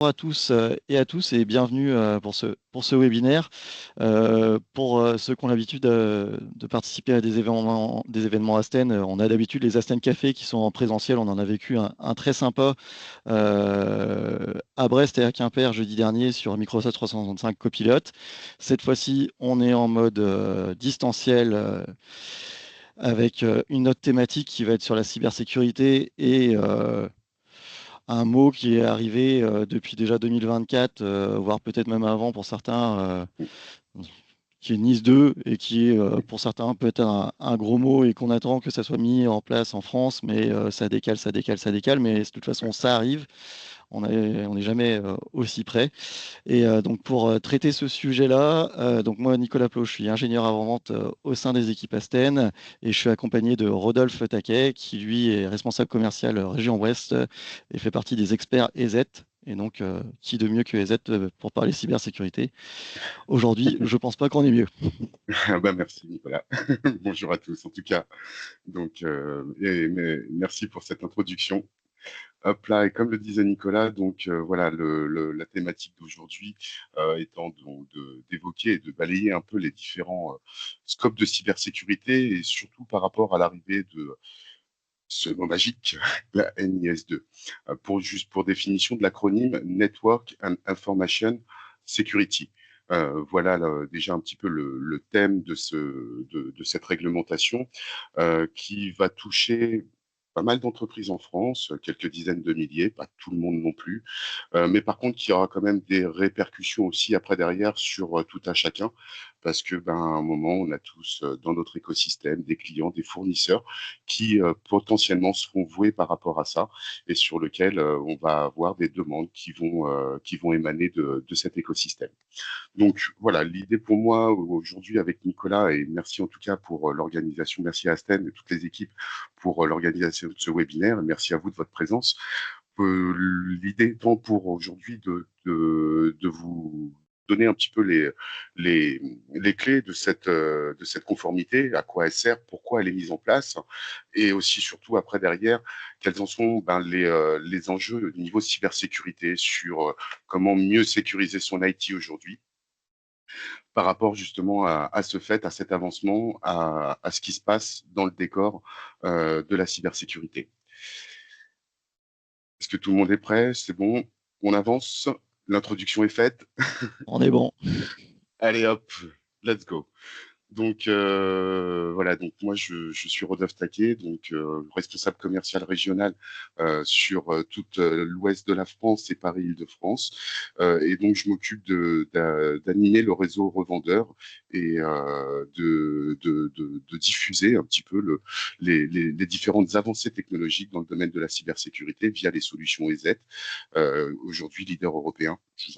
Bonjour à tous et à tous et bienvenue pour ce webinaire. Pour ceux qui ont l'habitude de participer à des événements Asten, on a d'habitude les Asten Café qui sont en présentiel. On en a vécu un très sympa à Brest et à Quimper jeudi dernier sur Microsoft 365 Copilot. Cette fois-ci, on est en mode distanciel avec une autre thématique qui va être sur la cybersécurité et un mot qui est arrivé depuis déjà 2024, voire peut-être même avant pour certains, qui est Nice 2 et qui est pour certains peut-être un gros mot et qu'on attend que ça soit mis en place en France, mais ça décale, ça décale, ça décale, mais de toute façon ça arrive, on n'est jamais aussi près. Et donc pour traiter ce sujet-là, donc moi Nicolas Plot, je suis ingénieur avant-vente au sein des équipes Asten et je suis accompagné de Rodolphe Taquet qui lui est responsable commercial région Ouest et fait partie des experts EZ. Et donc, qui de mieux que EZ pour parler cybersécurité? Aujourd'hui, je pense pas qu'on est mieux. Merci Nicolas. Bonjour à tous en tout cas. Donc, merci pour cette introduction. Hop là, et comme le disait Nicolas, donc voilà, la thématique d'aujourd'hui étant d'évoquer et de balayer un peu les différents scopes de cybersécurité et surtout par rapport à l'arrivée de ce mot magique, la NIS2. Juste pour définition de l'acronyme Network and Information Security. Voilà déjà un petit peu le thème de cette réglementation qui va toucher pas mal d'entreprises en France, quelques dizaines de milliers, pas tout le monde non plus, mais par contre qui aura quand même des répercussions aussi après derrière sur tout un chacun, parce que à un moment on a tous dans notre écosystème des clients, des fournisseurs qui potentiellement seront voués par rapport à ça et sur lequel on va avoir des demandes qui vont émaner de cet écosystème. Donc voilà, l'idée pour moi aujourd'hui avec Nicolas, et merci en tout cas pour l'organisation, merci à Asten et toutes les équipes pour l'organisation de ce webinaire, et merci à vous de votre présence. L'idée étant pour aujourd'hui de vous donner un petit peu les clés de cette conformité, à quoi elle sert, pourquoi elle est mise en place, et aussi surtout après derrière, quels en sont les enjeux au niveau cybersécurité sur comment mieux sécuriser son IT aujourd'hui par rapport justement à ce fait, à cet avancement, à ce qui se passe dans le décor de la cybersécurité. Est-ce que tout le monde est prêt? C'est bon? On avance? L'introduction est faite? On est bon. Allez hop, let's go. Donc voilà, donc moi je suis Rodolphe Taquet, donc responsable commercial régional sur toute l'ouest de la France et Paris-Île-de-France, et donc je m'occupe d'animer le réseau revendeur et de diffuser un petit peu les différentes avancées technologiques dans le domaine de la cybersécurité via les solutions EZ, aujourd'hui leader européen. Je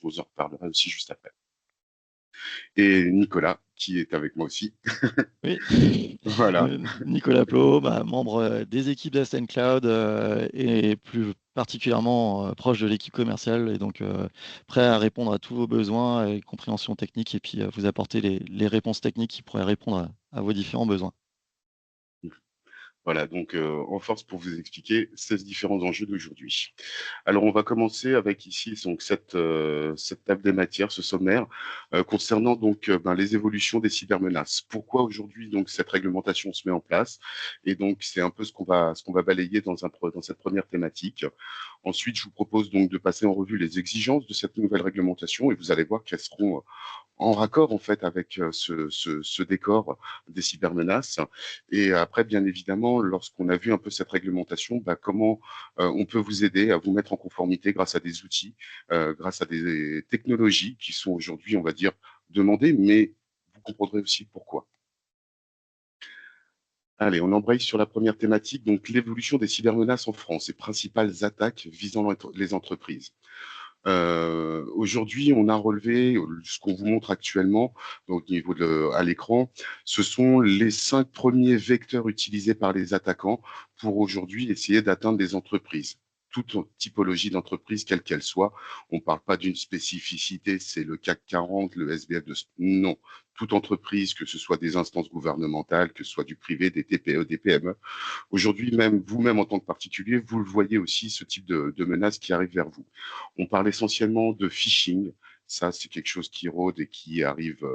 vous en reparlerai aussi juste après. Et Nicolas, qui est avec moi aussi. Oui, Voilà. Nicolas Plot, membre des équipes d'Aston Cloud et plus particulièrement proche de l'équipe commerciale et donc prêt à répondre à tous vos besoins et compréhension technique et puis vous apporter les réponses techniques qui pourraient répondre à vos différents besoins. Voilà, donc en force pour vous expliquer 16 différents enjeux d'aujourd'hui. Alors on va commencer avec ici donc cette table des matières, ce sommaire concernant donc les évolutions des cybermenaces. Pourquoi aujourd'hui donc cette réglementation se met en place? Et donc c'est un peu ce qu'on va balayer dans cette première thématique. Ensuite, je vous propose donc de passer en revue les exigences de cette nouvelle réglementation et vous allez voir qu'elles seront en raccord en fait avec ce décor des cybermenaces. Et après, bien évidemment, lorsqu'on a vu un peu cette réglementation, comment on peut vous aider à vous mettre en conformité grâce à des outils, grâce à des technologies qui sont aujourd'hui, on va dire, demandées, mais vous comprendrez aussi pourquoi. Allez, on embraye sur la première thématique, donc l'évolution des cybermenaces en France et principales attaques visant les entreprises. Aujourd'hui, on a relevé ce qu'on vous montre actuellement donc, au niveau à l'écran. Ce sont les 5 premiers vecteurs utilisés par les attaquants pour aujourd'hui essayer d'atteindre des entreprises. toute typologie d'entreprise, quelle qu'elle soit. On ne parle pas d'une spécificité, c'est le CAC 40, le SBF de... Non, toute entreprise, que ce soit des instances gouvernementales, que ce soit du privé, des TPE, des PME. Aujourd'hui, même vous-même en tant que particulier, vous le voyez aussi, ce type de menaces qui arrivent vers vous. On parle essentiellement de phishing. Ça, c'est quelque chose qui rôde et qui arrive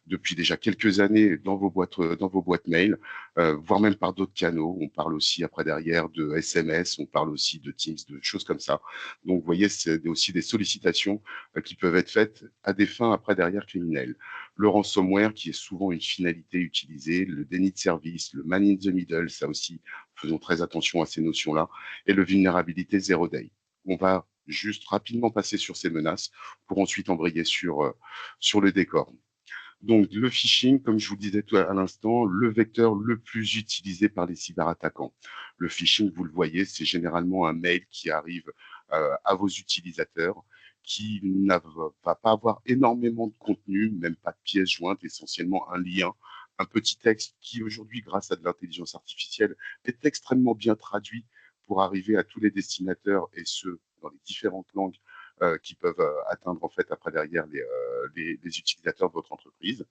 depuis déjà quelques années dans vos boîtes mail, voire même par d'autres canaux. On parle aussi après derrière de SMS, on parle aussi de Teams, de choses comme ça. Donc, vous voyez, c'est aussi des sollicitations qui peuvent être faites à des fins après derrière criminelles. Le ransomware, qui est souvent une finalité utilisée, le déni de service, le man in the middle, ça aussi, faisons très attention à ces notions-là, et le vulnérabilité zero day. On va juste rapidement passer sur ces menaces pour ensuite embrayer sur le décor. Donc, le phishing, comme je vous le disais tout à l'instant, le vecteur le plus utilisé par les cyberattaquants. Le phishing, vous le voyez, c'est généralement un mail qui arrive à vos utilisateurs qui ne va pas avoir énormément de contenu, même pas de pièces jointes, essentiellement un lien, un petit texte qui aujourd'hui, grâce à de l'intelligence artificielle, est extrêmement bien traduit pour arriver à tous les destinataires et ce, dans les différentes langues qui peuvent atteindre en fait après derrière les utilisateurs de votre entreprise.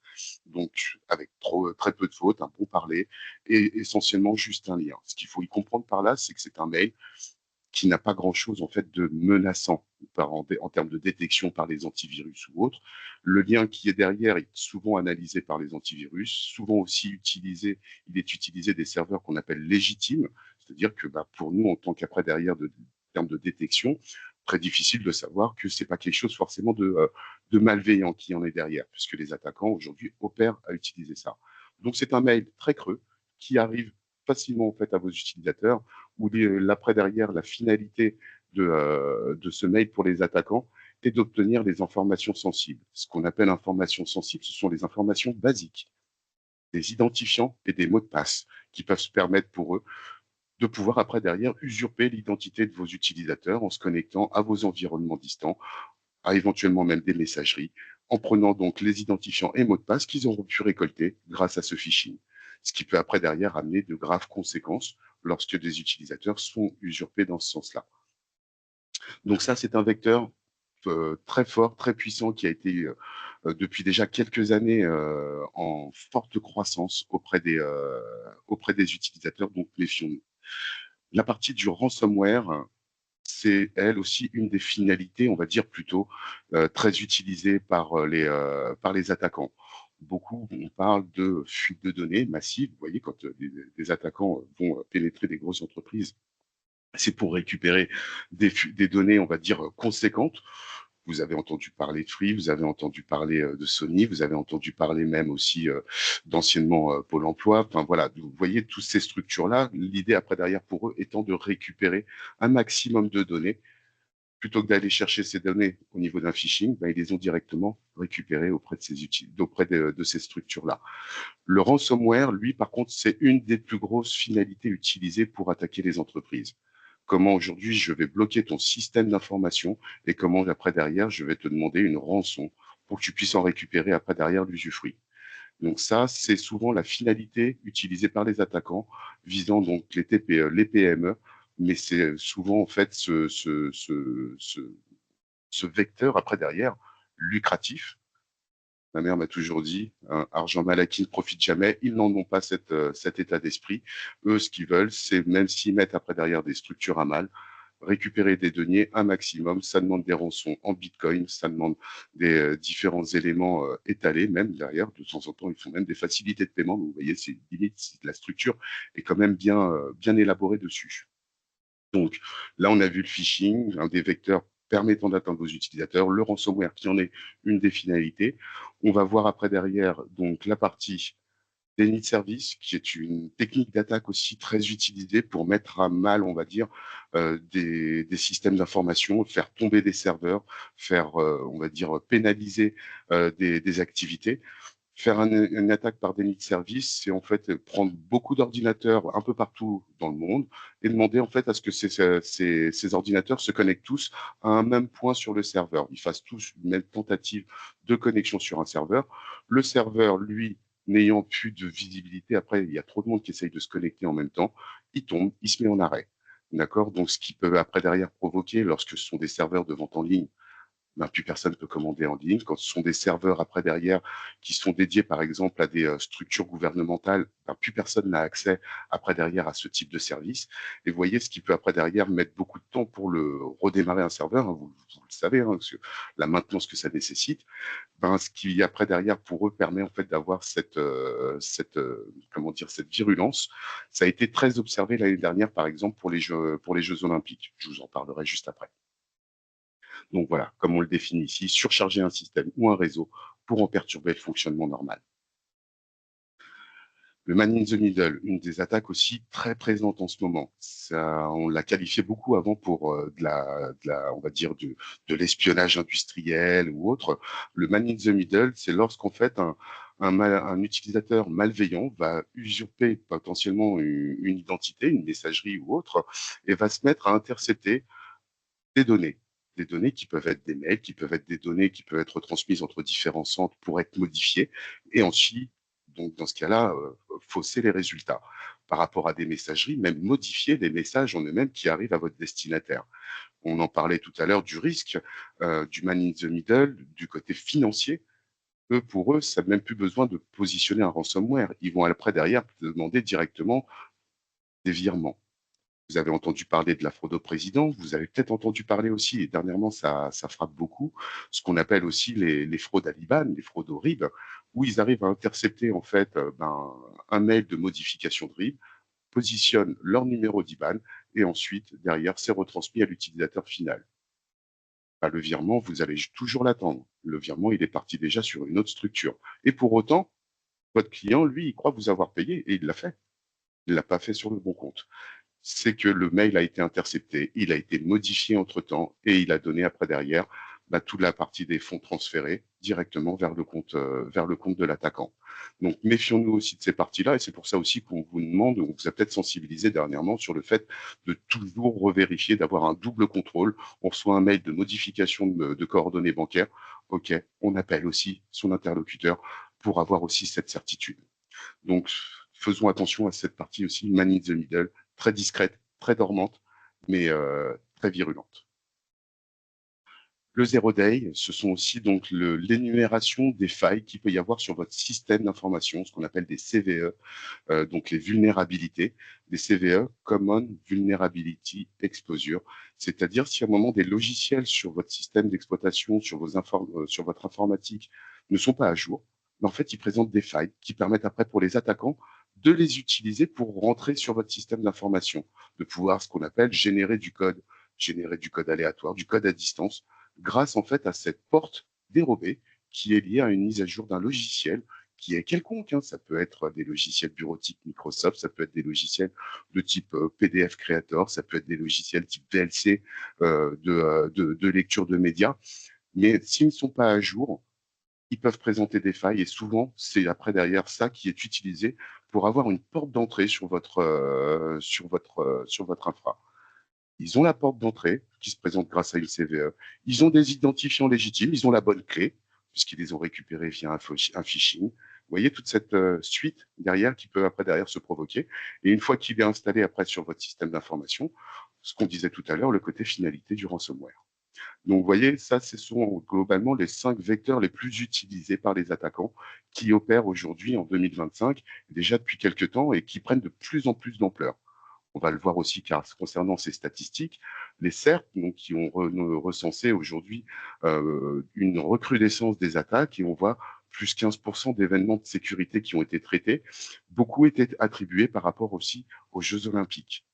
Donc avec très peu de fautes, un bon parler et essentiellement juste un lien. Ce qu'il faut y comprendre par là, c'est que c'est un mail qui n'a pas grand-chose en fait de menaçant en termes de détection par les antivirus ou autres. Le lien qui est derrière est souvent analysé par les antivirus, souvent aussi utilisé, il est utilisé des serveurs qu'on appelle légitimes, c'est-à-dire que pour nous, en tant qu'après derrière en termes de détection, très difficile de savoir que c'est pas quelque chose forcément de malveillant qui en est derrière, puisque les attaquants aujourd'hui opèrent à utiliser ça. Donc c'est un mail très creux qui arrive facilement en fait à vos utilisateurs où l'après derrière, la finalité de ce mail pour les attaquants est d'obtenir des informations sensibles. Ce qu'on appelle informations sensibles, ce sont les informations basiques, des identifiants et des mots de passe qui peuvent se permettre pour eux de pouvoir après derrière usurper l'identité de vos utilisateurs en se connectant à vos environnements distants, à éventuellement même des messageries, en prenant donc les identifiants et mots de passe qu'ils auront pu récolter grâce à ce phishing. Ce qui peut après derrière amener de graves conséquences lorsque des utilisateurs sont usurpés dans ce sens-là. Donc ça, c'est un vecteur très fort, très puissant qui a été depuis déjà quelques années en forte croissance auprès des utilisateurs, donc méfions-nous. La partie du ransomware, c'est elle aussi une des finalités, on va dire plutôt, très utilisées par les attaquants. Beaucoup, on parle de fuite de données massive. Vous voyez, quand des attaquants vont pénétrer des grosses entreprises, c'est pour récupérer des données, on va dire, conséquentes. Vous avez entendu parler de Free, vous avez entendu parler de Sony, vous avez entendu parler même aussi d'anciennement Pôle emploi. Enfin voilà, vous voyez toutes ces structures-là, l'idée après derrière pour eux étant de récupérer un maximum de données. Plutôt que d'aller chercher ces données au niveau d'un phishing, ils les ont directement récupérées auprès de ces structures-là. Le ransomware, lui, par contre, c'est une des plus grosses finalités utilisées pour attaquer les entreprises. Comment aujourd'hui je vais bloquer ton système d'information et comment après derrière je vais te demander une rançon pour que tu puisses en récupérer après derrière l'usufruit. Donc ça, c'est souvent la finalité utilisée par les attaquants visant donc les TPE, les PME, mais c'est souvent en fait ce vecteur après derrière lucratif. Ma mère m'a toujours dit, argent mal acquis ne profite jamais. Ils n'en ont pas cet état d'esprit. Eux, ce qu'ils veulent, c'est même s'ils mettent après derrière des structures à mal, récupérer des deniers un maximum. Ça demande des rançons en bitcoin, ça demande des différents éléments étalés, même derrière. De temps en temps, ils font même des facilités de paiement. Donc, vous voyez, c'est limite, la structure est quand même bien élaborée dessus. Donc là, on a vu le phishing, un des vecteurs permettant d'atteindre vos utilisateurs, le ransomware qui en est une des finalités. On va voir après derrière donc la partie déni de service, qui est une technique d'attaque aussi très utilisée pour mettre à mal, on va dire, des systèmes d'information, faire tomber des serveurs, faire, on va dire, pénaliser des activités. Faire une attaque par déni de service, c'est en fait prendre beaucoup d'ordinateurs un peu partout dans le monde et demander en fait à ce que ces ordinateurs se connectent tous à un même point sur le serveur. Ils fassent tous une même tentative de connexion sur un serveur. Le serveur, lui, n'ayant plus de visibilité, après, il y a trop de monde qui essaye de se connecter en même temps, il tombe, il se met en arrêt. D'accord? Donc, ce qui peut après derrière provoquer, lorsque ce sont des serveurs de vente en ligne, ben, plus personne ne peut commander en ligne. Quand ce sont des serveurs après derrière qui sont dédiés par exemple à des structures gouvernementales, ben, plus personne n'a accès après derrière à ce type de service. Et vous voyez ce qui peut après derrière mettre beaucoup de temps pour le redémarrer un serveur, hein, vous le savez, hein, parce que la maintenance que ça nécessite, ben, ce qui après derrière pour eux permet en fait d'avoir comment dire, cette virulence. Ça a été très observé l'année dernière par exemple pour les Jeux Olympiques. Je vous en parlerai juste après. Donc voilà, comme on le définit ici, surcharger un système ou un réseau pour en perturber le fonctionnement normal. Le man in the middle, une des attaques aussi très présentes en ce moment. Ça, on l'a qualifié beaucoup avant pour on va dire de l'espionnage industriel ou autre. Le man in the middle, c'est lorsqu'en fait un utilisateur malveillant va usurper potentiellement une identité, une messagerie ou autre, et va se mettre à intercepter des données. Des données qui peuvent être des mails, qui peuvent être des données qui peuvent être transmises entre différents centres pour être modifiées, et ensuite, donc dans ce cas-là, fausser les résultats par rapport à des messageries, même modifier les messages en eux-mêmes qui arrivent à votre destinataire. On en parlait tout à l'heure du risque, du man in the middle, du côté financier. Eux, pour eux, ça n'a même plus besoin de positionner un ransomware. Ils vont après, derrière, demander directement des virements. Vous avez entendu parler de la fraude au président, vous avez peut-être entendu parler aussi, et dernièrement ça frappe beaucoup, ce qu'on appelle aussi les fraudes à l'IBAN, les fraudes au RIB, où ils arrivent à intercepter en fait un mail de modification de RIB, positionnent leur numéro d'IBAN, et ensuite derrière c'est retransmis à l'utilisateur final. Bah, le virement, vous allez toujours l'attendre. Le virement, il est parti déjà sur une autre structure. Et pour autant, votre client, lui, il croit vous avoir payé, et il l'a fait. Il l'a pas fait sur le bon compte. C'est que le mail a été intercepté, il a été modifié entre-temps et il a donné après derrière toute la partie des fonds transférés directement vers le compte de l'attaquant. Donc méfions-nous aussi de ces parties-là et c'est pour ça aussi qu'on vous demande, on vous a peut-être sensibilisé dernièrement sur le fait de toujours revérifier, d'avoir un double contrôle. On reçoit un mail de modification de coordonnées bancaires. OK, on appelle aussi son interlocuteur pour avoir aussi cette certitude. Donc, faisons attention à cette partie aussi, man in the middle, très discrète, très dormante, mais très virulente. Le zero day, ce sont aussi donc l'énumération des failles qu'il peut y avoir sur votre système d'information, ce qu'on appelle des CVE, donc les vulnérabilités, des CVE, Common Vulnerability Exposure, c'est-à-dire si à un moment des logiciels sur votre système d'exploitation, sur votre informatique ne sont pas à jour, mais en fait ils présentent des failles qui permettent après pour les attaquants de les utiliser pour rentrer sur votre système d'information, de pouvoir ce qu'on appelle générer du code aléatoire, du code à distance, grâce en fait à cette porte dérobée qui est liée à une mise à jour d'un logiciel qui est quelconque. Hein. Ça peut être des logiciels bureautiques Microsoft, ça peut être des logiciels de type PDF Creator, ça peut être des logiciels type VLC de lecture de médias. Mais s'ils ne sont pas à jour, ils peuvent présenter des failles et souvent, c'est après derrière ça qui est utilisé pour avoir une porte d'entrée sur votre infra. Ils ont la porte d'entrée qui se présente grâce à une CVE. Ils ont des identifiants légitimes, ils ont la bonne clé puisqu'ils les ont récupérés via un phishing. Vous voyez toute cette suite derrière qui peut après derrière se provoquer. Et une fois qu'il est installé après sur votre système d'information, ce qu'on disait tout à l'heure, le côté finalité du ransomware. Donc, vous voyez, ça, ce sont globalement les 5 vecteurs les plus utilisés par les attaquants qui opèrent aujourd'hui en 2025, déjà depuis quelques temps, et qui prennent de plus en plus d'ampleur. On va le voir aussi car concernant ces statistiques, les CERT, donc, qui ont recensé aujourd'hui une recrudescence des attaques et on voit plus 15% d'événements de sécurité qui ont été traités. Beaucoup étaient attribués par rapport aussi aux Jeux Olympiques.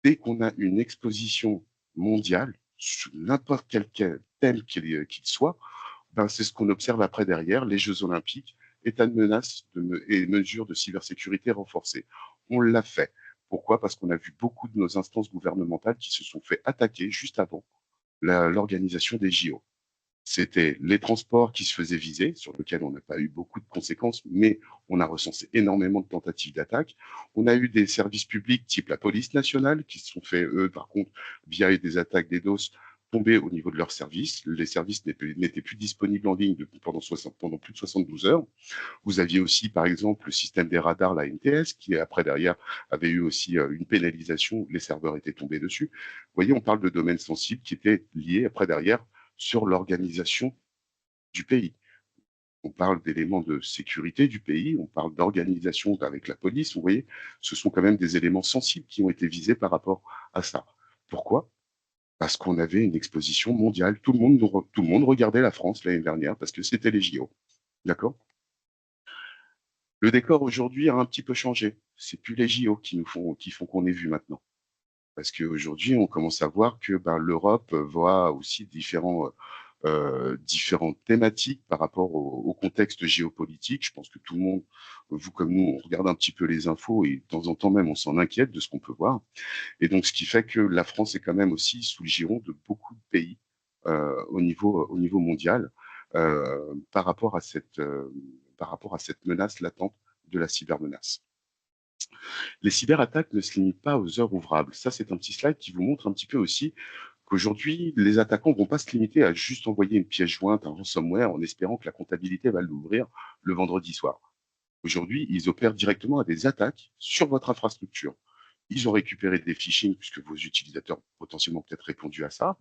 Dès qu'on a une exposition mondiale, sur n'importe quel thème qu'il soit, ben c'est ce qu'on observe après derrière, les Jeux Olympiques, état de menace et mesures de cybersécurité renforcées. On l'a fait. Pourquoi? Parce qu'on a vu beaucoup de nos instances gouvernementales qui se sont fait attaquer juste avant l'organisation des JO. C'était les transports qui se faisaient viser, sur lesquels on n'a pas eu beaucoup de conséquences, mais on a recensé énormément de tentatives d'attaque. On a eu des services publics type la police nationale qui se sont fait, eux, par contre, via des attaques DDoS, tomber au niveau de leurs services. Les services n'étaient plus disponibles en ligne pendant plus de 72 heures. Vous aviez aussi, par exemple, le système des radars, la NTS, qui après, derrière, avait eu aussi une pénalisation. Les serveurs étaient tombés dessus. Vous voyez, on parle de domaines sensibles qui étaient liés, après, derrière, sur l'organisation du pays. On parle d'éléments de sécurité du pays, on parle d'organisation avec la police. Vous voyez, ce sont quand même des éléments sensibles qui ont été visés par rapport à ça. Pourquoi? Parce qu'on avait une exposition mondiale. Tout le monde regardait la France l'année dernière parce que c'était les JO. D'accord? Le décor aujourd'hui a un petit peu changé. C'est plus les JO qui font qu'on est vu maintenant. Parce qu'aujourd'hui, on commence à voir que l'Europe voit aussi différentes thématiques par rapport au contexte géopolitique. Je pense que tout le monde, vous comme nous, on regarde un petit peu les infos et de temps en temps même, on s'en inquiète de ce qu'on peut voir. Et donc, ce qui fait que la France est quand même aussi sous le giron de beaucoup de pays au niveau mondial par rapport à cette menace latente de la cybermenace. Les cyberattaques ne se limitent pas aux heures ouvrables. Ça, c'est un petit slide qui vous montre un petit peu aussi qu'aujourd'hui, les attaquants vont pas se limiter à juste envoyer une pièce jointe, un ransomware, en espérant que la comptabilité va l'ouvrir le vendredi soir. Aujourd'hui, ils opèrent directement à des attaques sur votre infrastructure. Ils ont récupéré des phishing puisque vos utilisateurs ont potentiellement peut-être répondu à ça.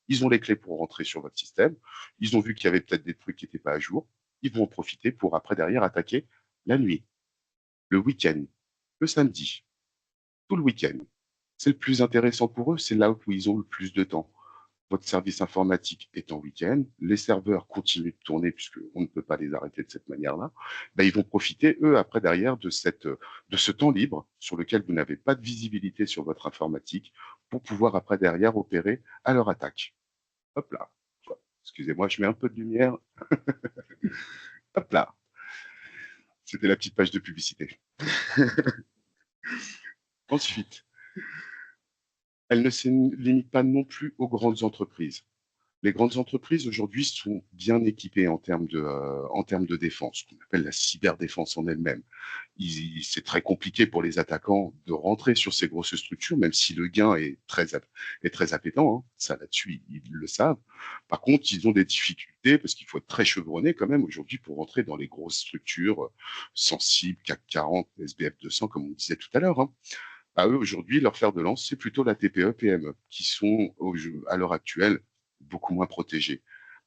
Ils ont les clés pour rentrer sur votre système. Ils ont vu qu'il y avait peut-être des trucs qui n'étaient pas à jour. Ils vont en profiter pour après derrière attaquer la nuit, le week-end, le samedi, tout le week-end. C'est le plus intéressant pour eux, c'est là où ils ont le plus de temps. Votre service informatique est en week-end, les serveurs continuent de tourner puisqu'on ne peut pas les arrêter de cette manière-là. Ils vont profiter, eux, après derrière de ce temps libre sur lequel vous n'avez pas de visibilité sur votre informatique pour pouvoir après derrière opérer à leur attaque. Hop là. Excusez-moi, je mets un peu de lumière. Hop là. C'était la petite page de publicité. Ensuite, elle ne se limite pas non plus aux grandes entreprises. Les grandes entreprises aujourd'hui sont bien équipées en termes de défense, ce qu'on appelle la cyberdéfense en elle-même. C'est très compliqué pour les attaquants de rentrer sur ces grosses structures, même si le gain est très appétant. Hein. Ça, là-dessus, ils le savent. Par contre, ils ont des difficultés parce qu'il faut être très chevronné quand même aujourd'hui pour rentrer dans les grosses structures sensibles, CAC 40, SBF 200, comme on disait tout à l'heure. Hein. À eux, aujourd'hui, leur fer de lance, c'est plutôt la TPE, PME, qui sont, à l'heure actuelle, beaucoup moins protégés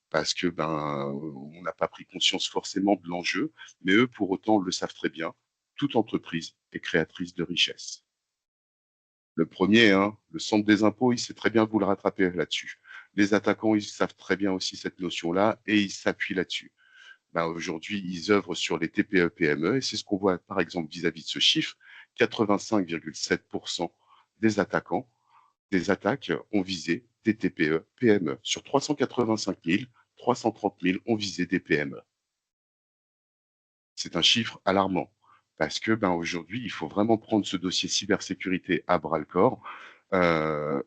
parce que on n'a pas pris conscience forcément de l'enjeu, mais eux, pour autant, le savent très bien. Toute entreprise est créatrice de richesse. Le premier, hein, le centre des impôts, il sait très bien vous le rattraper là-dessus. Les attaquants, ils savent très bien aussi cette notion-là et ils s'appuient là-dessus. Aujourd'hui, ils œuvrent sur les TPE, PME et c'est ce qu'on voit par exemple vis-à-vis de ce chiffre. 85,7% des attaques ont visé des TPE, PME. Sur 385 000, 330 000 ont visé des PME. C'est un chiffre alarmant parce que aujourd'hui, il faut vraiment prendre ce dossier cybersécurité à bras le corps. Eux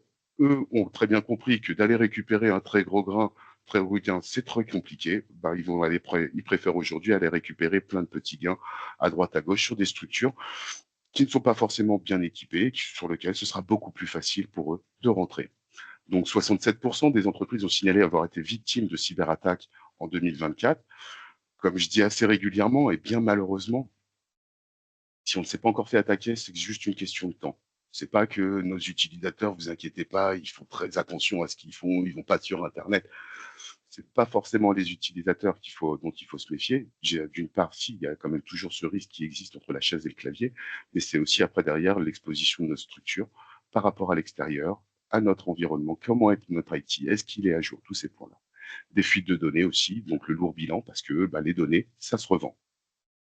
ont très bien compris que d'aller récupérer un très gros gain, c'est très compliqué. Ils préfèrent aujourd'hui aller récupérer plein de petits gains à droite à gauche sur des structures qui ne sont pas forcément bien équipées, sur lesquelles ce sera beaucoup plus facile pour eux de rentrer. Donc 67% des entreprises ont signalé avoir été victimes de cyberattaques en 2024. Comme je dis assez régulièrement, et bien malheureusement, si on ne s'est pas encore fait attaquer, c'est juste une question de temps. C'est pas que nos utilisateurs, vous inquiétez pas, ils font très attention à ce qu'ils font, ils vont pas sur Internet. C'est pas forcément les utilisateurs dont il faut se méfier. D'une part, si, il y a quand même toujours ce risque qui existe entre la chaise et le clavier, mais c'est aussi après derrière l'exposition de notre structure par rapport à l'extérieur, à notre environnement, comment est notre IT, est-ce qu'il est à jour, tous ces points-là. Des fuites de données aussi, donc le lourd bilan, parce que les données, ça se revend.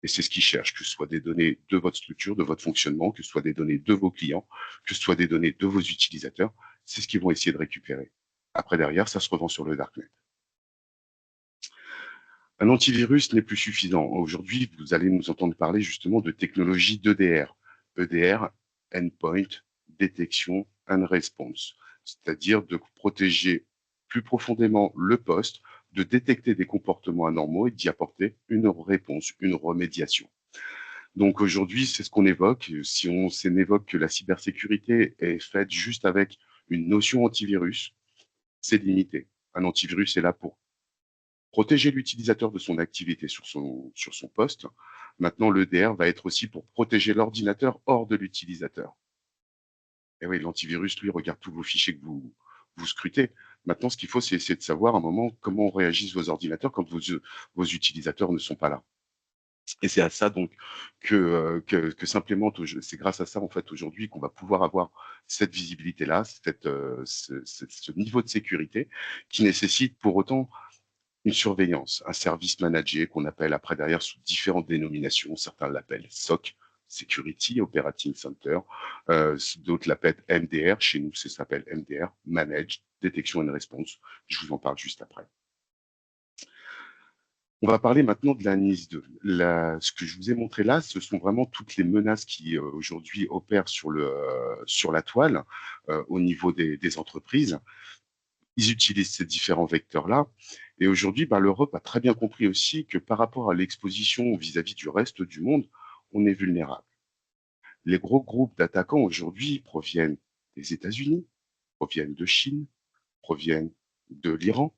Et c'est ce qu'ils cherchent, que ce soit des données de votre structure, de votre fonctionnement, que ce soit des données de vos clients, que ce soit des données de vos utilisateurs, c'est ce qu'ils vont essayer de récupérer. Après, derrière, ça se revend sur le darknet. Un antivirus n'est plus suffisant. Aujourd'hui, vous allez nous entendre parler justement de technologie d'EDR. EDR, Endpoint Detection and Response, c'est-à-dire de protéger plus profondément le poste, de détecter des comportements anormaux et d'y apporter une réponse, une remédiation. Donc aujourd'hui, c'est ce qu'on évoque. Si on évoque que la cybersécurité est faite juste avec une notion antivirus, c'est limité. Un antivirus est là pour protéger l'utilisateur de son activité sur son poste. Maintenant, l'EDR va être aussi pour protéger l'ordinateur hors de l'utilisateur. Et oui, l'antivirus, lui, regarde tous vos fichiers que vous scrutez. Maintenant, ce qu'il faut, c'est essayer de savoir à un moment comment réagissent vos ordinateurs quand vos utilisateurs ne sont pas là. Et c'est à ça donc que s'implémente, c'est grâce à ça en fait aujourd'hui qu'on va pouvoir avoir cette visibilité-là, ce niveau de sécurité qui nécessite pour autant une surveillance, un service managé qu'on appelle après derrière sous différentes dénominations. Certains l'appellent SOC, Security Operating Center, d'autres l'appellent MDR. Chez nous, ça s'appelle MDR, Managed Detection and Response. Je vous en parle juste après. On va parler maintenant de la NIS2. Ce que je vous ai montré là, ce sont vraiment toutes les menaces qui aujourd'hui opèrent sur la toile au niveau des entreprises. Ils utilisent ces différents vecteurs-là. Et aujourd'hui, l'Europe a très bien compris aussi que par rapport à l'exposition vis-à-vis du reste du monde, on est vulnérable. Les gros groupes d'attaquants aujourd'hui proviennent des États-Unis, proviennent de Chine, proviennent de l'Iran,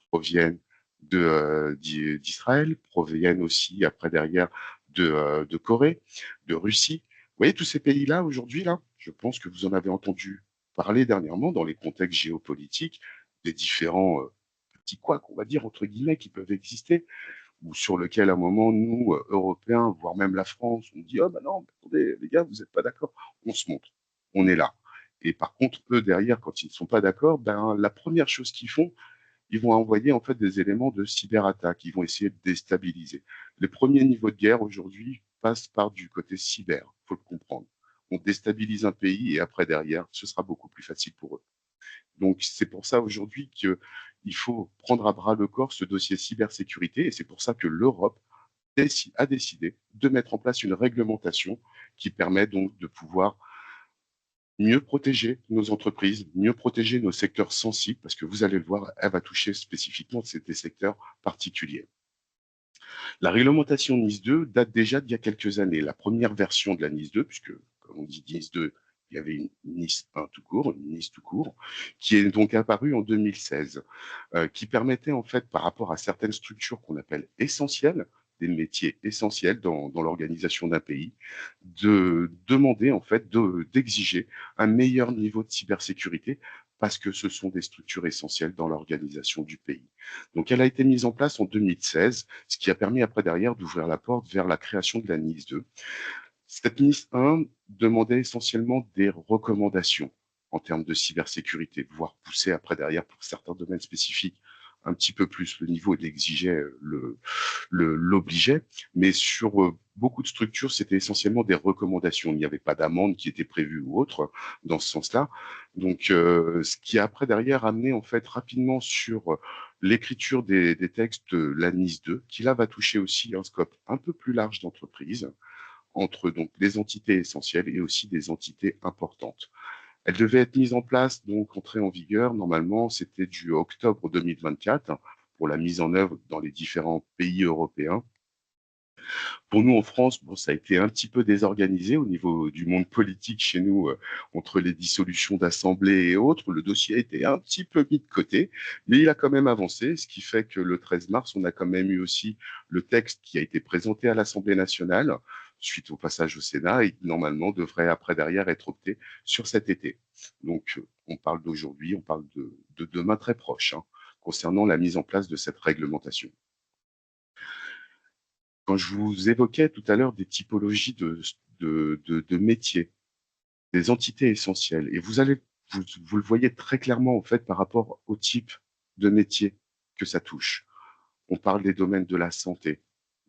proviennent d'Israël, proviennent aussi après derrière de Corée, de Russie. Vous voyez tous ces pays-là aujourd'hui, là, je pense que vous en avez entendu parler dernièrement dans les contextes géopolitiques des différents petits couacs, on va dire entre guillemets, qui peuvent exister, ou sur lequel à un moment nous Européens, voire même la France, on dit oh non, attendez les gars, vous n'êtes pas d'accord, on se montre, on est là. Et par contre, eux derrière, quand ils ne sont pas d'accord, la première chose qu'ils font, ils vont envoyer en fait des éléments de cyberattaque. Ils vont essayer de déstabiliser. Les premiers niveaux de guerre aujourd'hui passent par du côté cyber. Faut le comprendre. On déstabilise un pays et après derrière, ce sera beaucoup plus facile pour eux. Donc c'est pour ça aujourd'hui qu'il faut prendre à bras le corps ce dossier cybersécurité et c'est pour ça que l'Europe a décidé de mettre en place une réglementation qui permet donc de pouvoir mieux protéger nos entreprises, mieux protéger nos secteurs sensibles, parce que vous allez le voir, elle va toucher spécifiquement des secteurs particuliers. La réglementation NIS2 date déjà d'il y a quelques années. La première version de la NIS2, puisque comme on dit NIS2, il y avait une NIS 1 tout court, une NIS tout court, qui est donc apparue en 2016, qui permettait en fait, par rapport à certaines structures qu'on appelle essentielles, des métiers essentiels dans l'organisation d'un pays, de demander en fait, d'exiger un meilleur niveau de cybersécurité parce que ce sont des structures essentielles dans l'organisation du pays. Donc, elle a été mise en place en 2016, ce qui a permis après derrière d'ouvrir la porte vers la création de la NIS 2. Cette NIS 1 demandait essentiellement des recommandations en termes de cybersécurité, voire pousser après derrière pour certains domaines spécifiques un petit peu plus le niveau l'exigeait, l'obligeait, mais sur beaucoup de structures, c'était essentiellement des recommandations. Il n'y avait pas d'amende qui était prévue ou autre dans ce sens-là. Donc, ce qui a après derrière amené en fait rapidement sur l'écriture des textes de la NIS 2, qui là va toucher aussi un scope un peu plus large d'entreprise, entre donc des entités essentielles et aussi des entités importantes. Elle devait être mise en place, donc entrée en vigueur, normalement, c'était du octobre 2024 pour la mise en œuvre dans les différents pays européens. Pour nous, en France, bon, ça a été un petit peu désorganisé au niveau du monde politique chez nous, entre les dissolutions d'assemblées et autres. Le dossier a été un petit peu mis de côté, mais il a quand même avancé, ce qui fait que le 13 mars, on a quand même eu aussi le texte qui a été présenté à l'Assemblée nationale suite au passage au Sénat et qui, normalement, devrait après derrière être opté sur cet été. Donc, on parle d'aujourd'hui, on parle de demain très proche, hein, concernant la mise en place de cette réglementation. Quand je vous évoquais tout à l'heure des typologies de métiers, des entités essentielles, et vous le voyez très clairement en fait par rapport au type de métier que ça touche. On parle des domaines de la santé,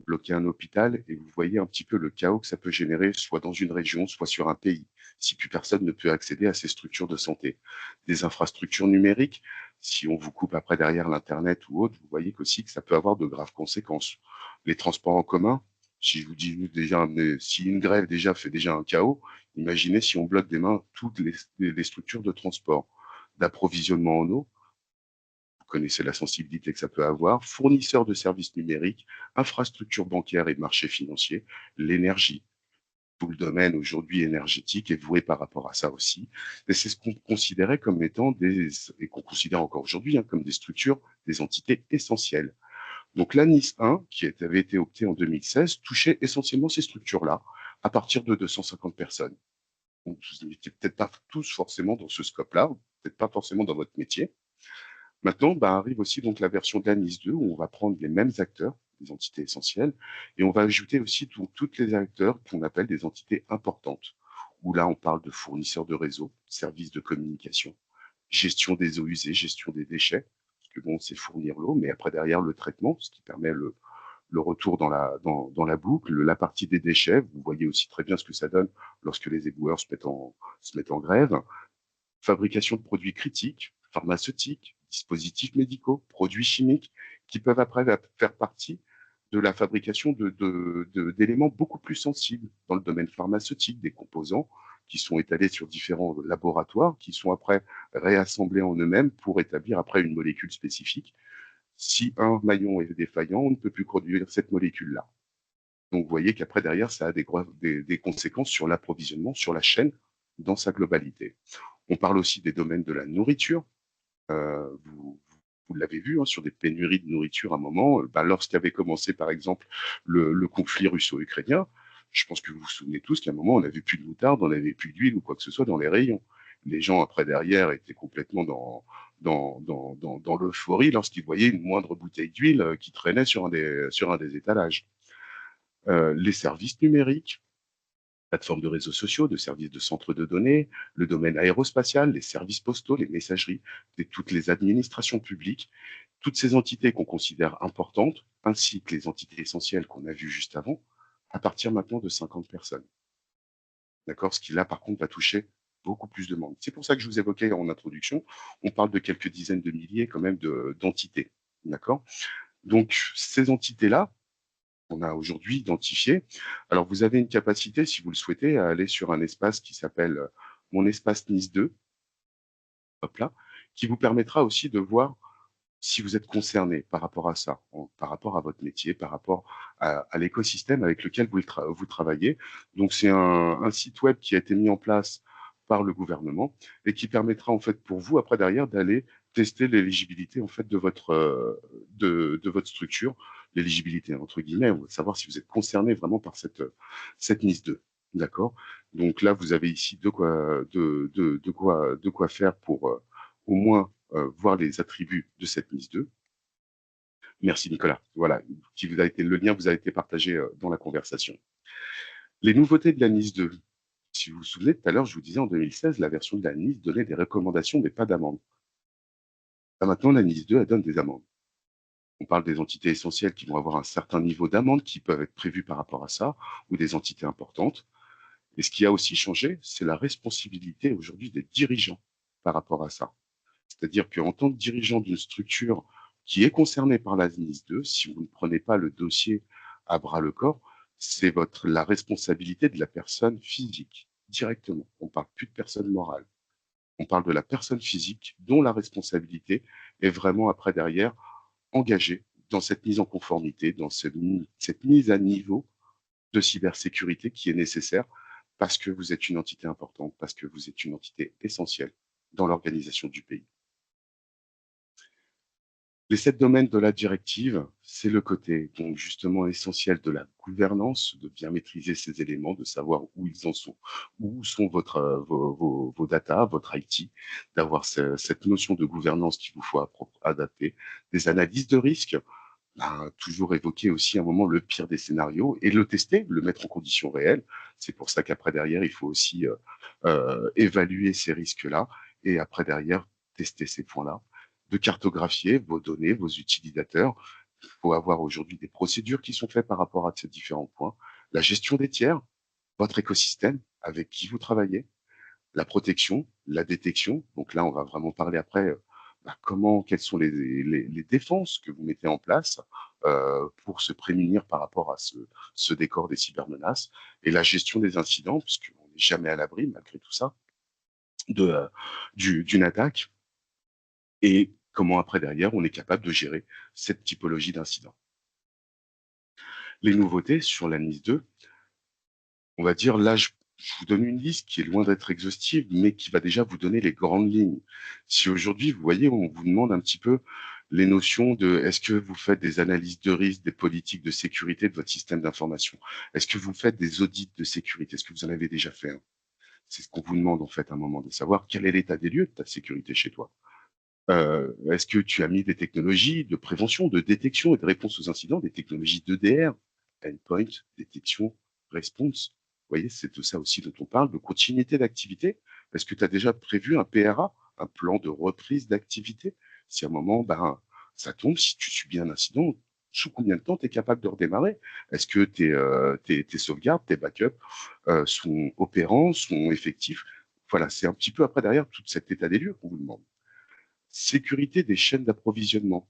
bloquer un hôpital, et vous voyez un petit peu le chaos que ça peut générer, soit dans une région, soit sur un pays, si plus personne ne peut accéder à ces structures de santé. Des infrastructures numériques, si on vous coupe après derrière l'Internet ou autre, vous voyez qu'aussi que ça peut avoir de graves conséquences. Les transports en commun, si je vous dis déjà, si une grève déjà fait déjà un chaos, imaginez si on bloque des mains toutes les structures de transport, d'approvisionnement en eau. Vous connaissez la sensibilité que ça peut avoir, fournisseurs de services numériques, infrastructures bancaires et de marchés financiers, l'énergie. Tout le domaine aujourd'hui énergétique est voué par rapport à ça aussi. Et c'est ce qu'on considérait comme étant et qu'on considère encore aujourd'hui, hein, comme des structures, des entités essentielles. Donc l'ANIS 1, avait été opté en 2016, touchait essentiellement ces structures-là, à partir de 250 personnes. Donc, vous n'étiez peut-être pas tous forcément dans ce scope-là, peut-être pas forcément dans votre métier. Maintenant, arrive aussi donc la version de l'ANIS 2, où on va prendre les mêmes acteurs, des entités essentielles, et on va ajouter aussi toutes les acteurs qu'on appelle des entités importantes, où là, on parle de fournisseurs de réseaux, services de communication, gestion des eaux usées, gestion des déchets, parce que bon, c'est fournir l'eau, mais après derrière le traitement, ce qui permet le retour dans la boucle, la partie des déchets, vous voyez aussi très bien ce que ça donne lorsque les éboueurs se mettent en grève, fabrication de produits critiques, pharmaceutiques, dispositifs médicaux, produits chimiques, qui peuvent après faire partie de la fabrication d'éléments beaucoup plus sensibles dans le domaine pharmaceutique, des composants qui sont étalés sur différents laboratoires, qui sont après réassemblés en eux-mêmes pour établir après une molécule spécifique. Si un maillon est défaillant, on ne peut plus produire cette molécule-là. Donc, vous voyez qu'après, derrière, ça a des conséquences sur l'approvisionnement, sur la chaîne dans sa globalité. On parle aussi des domaines de la nourriture. Vous l'avez vu, hein, sur des pénuries de nourriture à un moment. Lorsqu'avait commencé, par exemple, le conflit russo-ukrainien, je pense que vous vous souvenez tous qu'à un moment, on n'avait plus de moutarde, on n'avait plus d'huile ou quoi que ce soit dans les rayons. Les gens, après, derrière, étaient complètement dans l'euphorie lorsqu'ils voyaient une moindre bouteille d'huile qui traînait sur un des étalages. Les services numériques, plateformes de réseaux sociaux, de services de centres de données, le domaine aérospatial, les services postaux, les messageries, toutes les administrations publiques, toutes ces entités qu'on considère importantes, ainsi que les entités essentielles qu'on a vues juste avant, à partir maintenant de 50 personnes. D'accord? Ce qui là, par contre, va toucher beaucoup plus de monde. C'est pour ça que je vous évoquais en introduction, on parle de quelques dizaines de milliers quand même d'entités. D'accord? Donc, ces entités-là, on a aujourd'hui identifié. Alors, vous avez une capacité, si vous le souhaitez, à aller sur un espace qui s'appelle Mon espace Nice 2, hop là, qui vous permettra aussi de voir si vous êtes concerné par rapport à ça, par rapport à votre métier, par rapport à l'écosystème avec lequel vous travaillez. Donc, c'est un site web qui a été mis en place par le gouvernement et qui permettra en fait pour vous après derrière d'aller tester l'éligibilité en fait de votre structure, l'éligibilité entre guillemets, on va savoir si vous êtes concerné vraiment par cette NIS 2. D'accord. Donc là, vous avez ici de quoi faire pour au moins voir les attributs de cette NIS 2. Merci Nicolas. Voilà, le lien vous a été partagé dans la conversation. Les nouveautés de la NIS 2. Si vous vous souvenez, tout à l'heure, je vous disais en 2016, la version de la NIS donnait des recommandations, mais pas d'amende. Maintenant, la NIS 2, elle donne des amendes. On parle des entités essentielles qui vont avoir un certain niveau d'amende qui peuvent être prévues par rapport à ça, ou des entités importantes. Et ce qui a aussi changé, c'est la responsabilité aujourd'hui des dirigeants par rapport à ça. C'est-à-dire qu'en tant que dirigeant d'une structure qui est concernée par la NIS 2, si vous ne prenez pas le dossier à bras le corps, c'est la responsabilité de la personne physique, directement. On ne parle plus de personne morale. On parle de la personne physique dont la responsabilité est vraiment après derrière engagée dans cette mise en conformité, dans cette mise à niveau de cybersécurité qui est nécessaire parce que vous êtes une entité importante, parce que vous êtes une entité essentielle dans l'organisation du pays. Les 7 domaines de la directive, c'est le côté donc justement essentiel de la gouvernance, de bien maîtriser ces éléments, de savoir où ils en sont, où sont vos data, votre IT, d'avoir cette notion de gouvernance qu'il vous faut adapter, des analyses de risque, toujours évoquer aussi à un moment le pire des scénarios et le tester, le mettre en conditions réelles. C'est pour ça qu'après derrière, il faut aussi évaluer ces risques-là et après derrière, tester ces points-là, de cartographier vos données, vos utilisateurs. Il faut avoir aujourd'hui des procédures qui sont faites par rapport à ces différents points. La gestion des tiers, votre écosystème, avec qui vous travaillez, la protection, la détection. Donc là, on va vraiment parler après quelles sont les défenses que vous mettez en place pour se prémunir par rapport à ce décor des cybermenaces et la gestion des incidents, puisqu'on n'est jamais à l'abri, malgré tout ça, d'une attaque et comment après derrière on est capable de gérer cette typologie d'incident. Les nouveautés sur la NIS 2, on va dire, là, je vous donne une liste qui est loin d'être exhaustive, mais qui va déjà vous donner les grandes lignes. Si aujourd'hui, vous voyez, on vous demande un petit peu les notions de est-ce que vous faites des analyses de risque, des politiques de sécurité de votre système d'information? Est-ce que vous faites des audits de sécurité? Est-ce que vous en avez déjà fait un? C'est ce qu'on vous demande en fait à un moment, de savoir quel est l'état des lieux de ta sécurité chez toi. Est-ce que tu as mis des technologies de prévention, de détection et de réponse aux incidents, des technologies d'EDR, endpoint, détection, response? Vous voyez, c'est de ça aussi dont on parle, de continuité d'activité. Est-ce que tu as déjà prévu un PRA, un plan de reprise d'activité? Si à un moment, ben, ça tombe, si tu subis un incident, sous combien de temps tu es capable de redémarrer? Est-ce que tes sauvegardes, tes backups sont opérants, sont effectifs? Voilà, c'est un petit peu après derrière tout cet état des lieux qu'on vous demande. Sécurité des chaînes d'approvisionnement.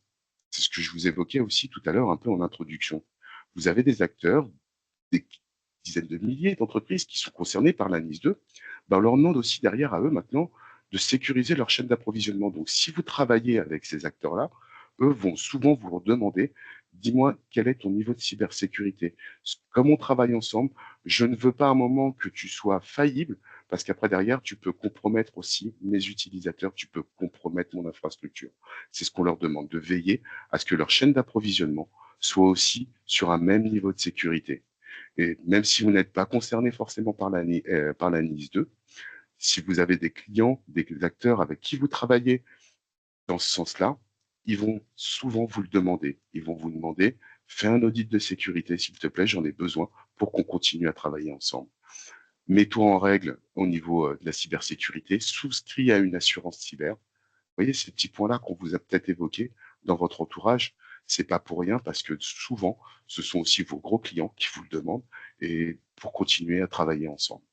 C'est ce que je vous évoquais aussi tout à l'heure un peu en introduction. Vous avez des acteurs, des dizaines de milliers d'entreprises qui sont concernées par la NIS2. Ben, on leur demande aussi derrière à eux maintenant de sécuriser leur chaîne d'approvisionnement. Donc, si vous travaillez avec ces acteurs-là, eux vont souvent vous demander, dis-moi quel est ton niveau de cybersécurité. Comme on travaille ensemble, je ne veux pas un moment que tu sois faillible, parce qu'après derrière, tu peux compromettre aussi mes utilisateurs, tu peux compromettre mon infrastructure. C'est ce qu'on leur demande, de veiller à ce que leur chaîne d'approvisionnement soit aussi sur un même niveau de sécurité. Et même si vous n'êtes pas concerné forcément par par la NIS2, si vous avez des clients, des acteurs avec qui vous travaillez dans ce sens-là, ils vont souvent vous le demander. Ils vont vous demander, fais un audit de sécurité, s'il te plaît, j'en ai besoin pour qu'on continue à travailler ensemble. Mets-toi en règle au niveau de la cybersécurité, souscris à une assurance cyber. Vous voyez, ces petits points-là qu'on vous a peut-être évoqués dans votre entourage, c'est pas pour rien parce que souvent, ce sont aussi vos gros clients qui vous le demandent et pour continuer à travailler ensemble.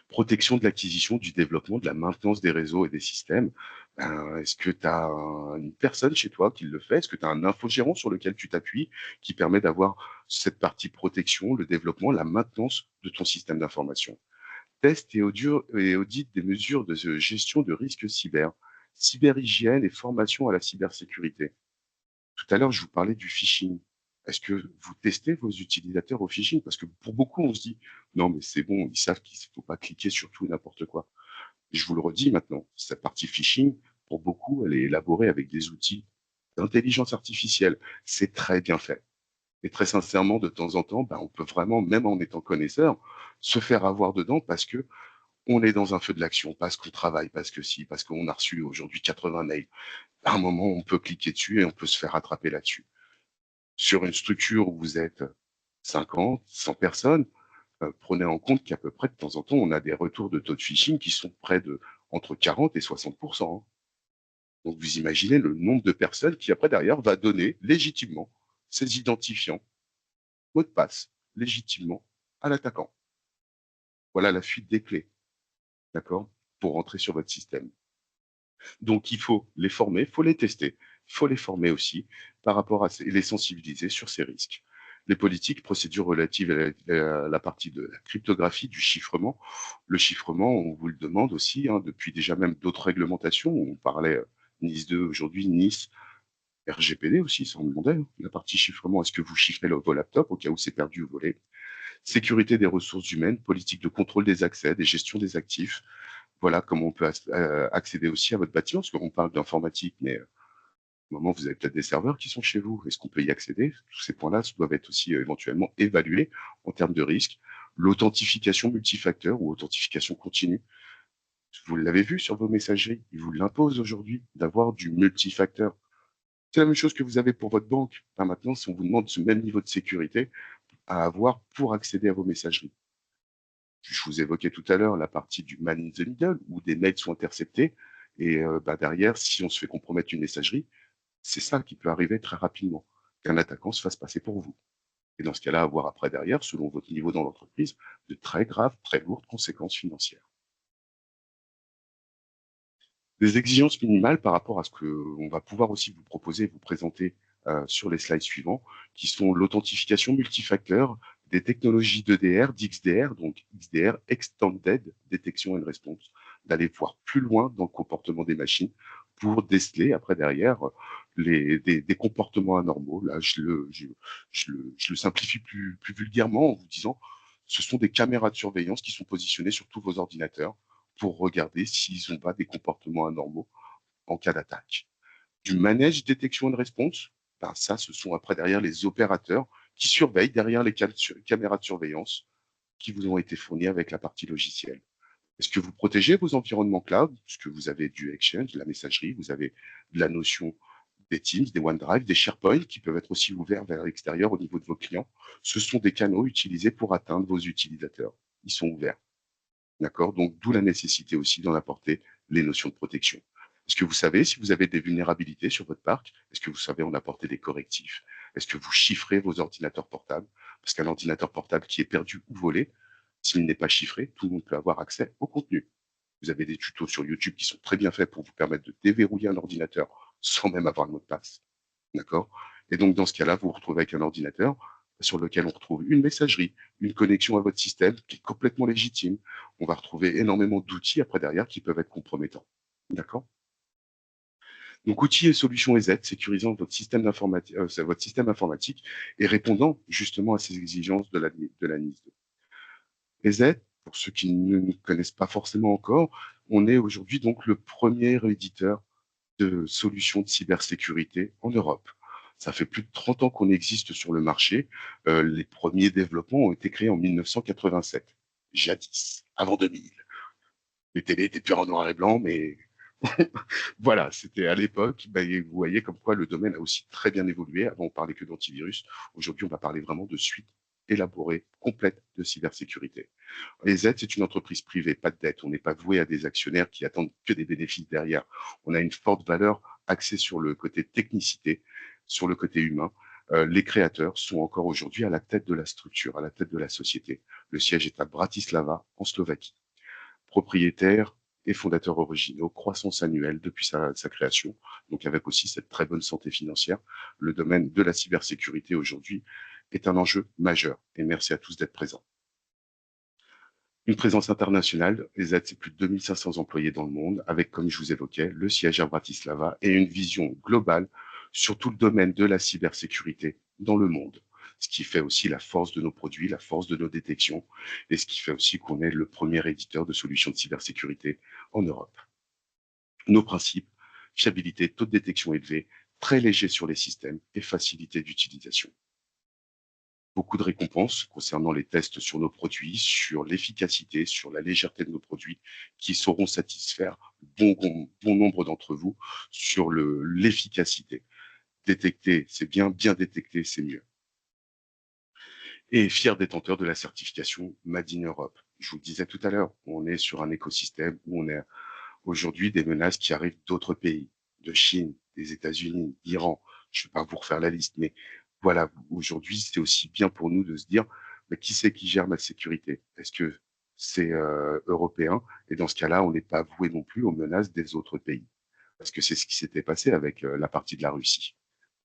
Protection de l'acquisition, du développement, de la maintenance des réseaux et des systèmes. Est-ce que tu as une personne chez toi qui le fait? Est-ce que tu as un infogérant sur lequel tu t'appuies qui permet d'avoir cette partie protection, le développement, la maintenance de ton système d'information? Test et audit des mesures de gestion de risques cyber, cyberhygiène et formation à la cybersécurité. Tout à l'heure, je vous parlais du phishing. Est-ce que vous testez vos utilisateurs au phishing? Parce que pour beaucoup, on se dit, non, mais c'est bon, ils savent qu'il ne faut pas cliquer sur tout et n'importe quoi. Et je vous le redis maintenant, cette partie phishing, pour beaucoup, elle est élaborée avec des outils d'intelligence artificielle. C'est très bien fait. Et très sincèrement, de temps en temps, ben, on peut vraiment, même en étant connaisseur, se faire avoir dedans parce que on est dans un feu de l'action, parce qu'on travaille, parce que si, parce qu'on a reçu aujourd'hui 80 mails. À un moment, on peut cliquer dessus et on peut se faire attraper là-dessus. Sur une structure où vous êtes 50, 100 personnes, prenez en compte qu'à peu près de temps en temps, on a des retours de taux de phishing qui sont près de entre 40 et 60%. Hein. Donc vous imaginez le nombre de personnes qui après derrière va donner légitimement ces identifiants, mots de passe, légitimement à l'attaquant. Voilà la fuite des clés, d'accord, pour rentrer sur votre système. Donc il faut les former, il faut les tester, il faut les former aussi par rapport à et les sensibiliser sur ces risques. Les politiques, procédures relatives à la partie de la cryptographie, du chiffrement. Le chiffrement, on vous le demande aussi, hein, depuis déjà même d'autres réglementations. On parlait NIS 2 aujourd'hui, NIS, RGPD aussi, ça on demandait. Hein, la partie chiffrement, est-ce que vous chiffrez vos laptops au cas où c'est perdu ou volé? Sécurité des ressources humaines, politique de contrôle des accès, des gestions des actifs. Voilà comment on peut accéder aussi à votre bâtiment, parce qu'on parle d'informatique, mais au moment où vous avez peut-être des serveurs qui sont chez vous. Est-ce qu'on peut y accéder? Tous ces points-là doivent être aussi éventuellement évalués en termes de risque. L'authentification multifacteur ou authentification continue. Vous l'avez vu sur vos messageries, ils vous l'imposent aujourd'hui d'avoir du multifacteur. C'est la même chose que vous avez pour votre banque. Enfin, maintenant, si on vous demande ce même niveau de sécurité à avoir pour accéder à vos messageries. Je vous évoquais tout à l'heure la partie du man in the middle, où des mails sont interceptés, et derrière, si on se fait compromettre une messagerie, c'est ça qui peut arriver très rapidement, qu'un attaquant se fasse passer pour vous. Et dans ce cas-là, avoir après derrière, selon votre niveau dans l'entreprise, de très graves, très lourdes conséquences financières. Des exigences minimales par rapport à ce qu'on va pouvoir aussi vous proposer, vous présenter sur les slides suivants, qui sont l'authentification multifacteur, des technologies d'EDR, d'XDR, donc XDR, Extended Detection and Response, d'aller voir plus loin dans le comportement des machines pour déceler après derrière des comportements anormaux. Là, je le simplifie plus vulgairement en vous disant Ce sont des caméras de surveillance qui sont positionnées sur tous vos ordinateurs pour regarder s'ils n'ont pas des comportements anormaux en cas d'attaque. Du manage détection and response, ben ça, ce sont après derrière les opérateurs qui surveillent derrière les caméras de surveillance qui vous ont été fournies avec la partie logicielle. Est-ce que vous protégez vos environnements cloud? Puisque vous avez du Exchange, de la messagerie, vous avez de la notion des Teams, des OneDrive, des SharePoint qui peuvent être aussi ouverts vers l'extérieur au niveau de vos clients. Ce sont des canaux utilisés pour atteindre vos utilisateurs. Ils sont ouverts. D'accord? Donc, d'où la nécessité aussi d'en apporter les notions de protection. Est-ce que vous savez si vous avez des vulnérabilités sur votre parc? Est-ce que vous savez en apporter des correctifs? Est-ce que vous chiffrez vos ordinateurs portables? Parce qu'un ordinateur portable qui est perdu ou volé, s'il n'est pas chiffré, tout le monde peut avoir accès au contenu. Vous avez des tutos sur YouTube qui sont très bien faits pour vous permettre de déverrouiller un ordinateur sans même avoir le mot de passe. D'accord? Et donc, dans ce cas-là, vous vous retrouvez avec un ordinateur sur lequel on retrouve une messagerie, une connexion à votre système qui est complètement légitime. On va retrouver énormément d'outils après derrière qui peuvent être compromettants. D'accord? Donc, outils et solutions EZ, sécurisant votre système informatique et répondant justement à ces exigences de la NIS 2. EZ, pour ceux qui ne nous connaissent pas forcément encore, on est aujourd'hui donc le premier éditeur de solutions de cybersécurité en Europe. Ça fait plus de 30 ans qu'on existe sur le marché. Les premiers développements ont été créés en 1987, jadis, avant 2000. Les télés étaient plus en noir et blanc, mais voilà, c'était à l'époque. Ben, vous voyez comme quoi le domaine a aussi très bien évolué. Avant, on parlait que d'antivirus. Aujourd'hui, on va parler vraiment de suite élaborée, complète de cybersécurité. EZ, c'est une entreprise privée, pas de dette. On n'est pas voué à des actionnaires qui attendent que des bénéfices derrière. On a une forte valeur axée sur le côté technicité, sur le côté humain. Les créateurs sont encore aujourd'hui à la tête de la structure, à la tête de la société. Le siège est à Bratislava, en Slovaquie. Propriétaire et fondateur originaux, croissance annuelle depuis sa création, donc avec aussi cette très bonne santé financière. Le domaine de la cybersécurité aujourd'hui est un enjeu majeur. Et merci à tous d'être présents. Une présence internationale, EZ, c'est plus de 2500 employés dans le monde, avec, comme je vous évoquais, le siège à Bratislava et une vision globale sur tout le domaine de la cybersécurité dans le monde. Ce qui fait aussi la force de nos produits, la force de nos détections, et ce qui fait aussi qu'on est le premier éditeur de solutions de cybersécurité en Europe. Nos principes, fiabilité, taux de détection élevé, très léger sur les systèmes et facilité d'utilisation. Beaucoup de récompenses concernant les tests sur nos produits, sur l'efficacité, sur la légèreté de nos produits, qui sauront satisfaire bon nombre d'entre vous sur l'efficacité. Détecter, c'est bien, bien détecter, c'est mieux. Et fier détenteur de la certification Made in Europe. Je vous le disais tout à l'heure, on est sur un écosystème où on a aujourd'hui des menaces qui arrivent d'autres pays, de Chine, des États-Unis, d'Iran. Je ne vais pas vous refaire la liste, mais voilà, aujourd'hui, c'est aussi bien pour nous de se dire, mais qui c'est qui gère ma sécurité? Est-ce que c'est européen? Et dans ce cas-là, on n'est pas voué non plus aux menaces des autres pays. Parce que c'est ce qui s'était passé avec la partie de la Russie.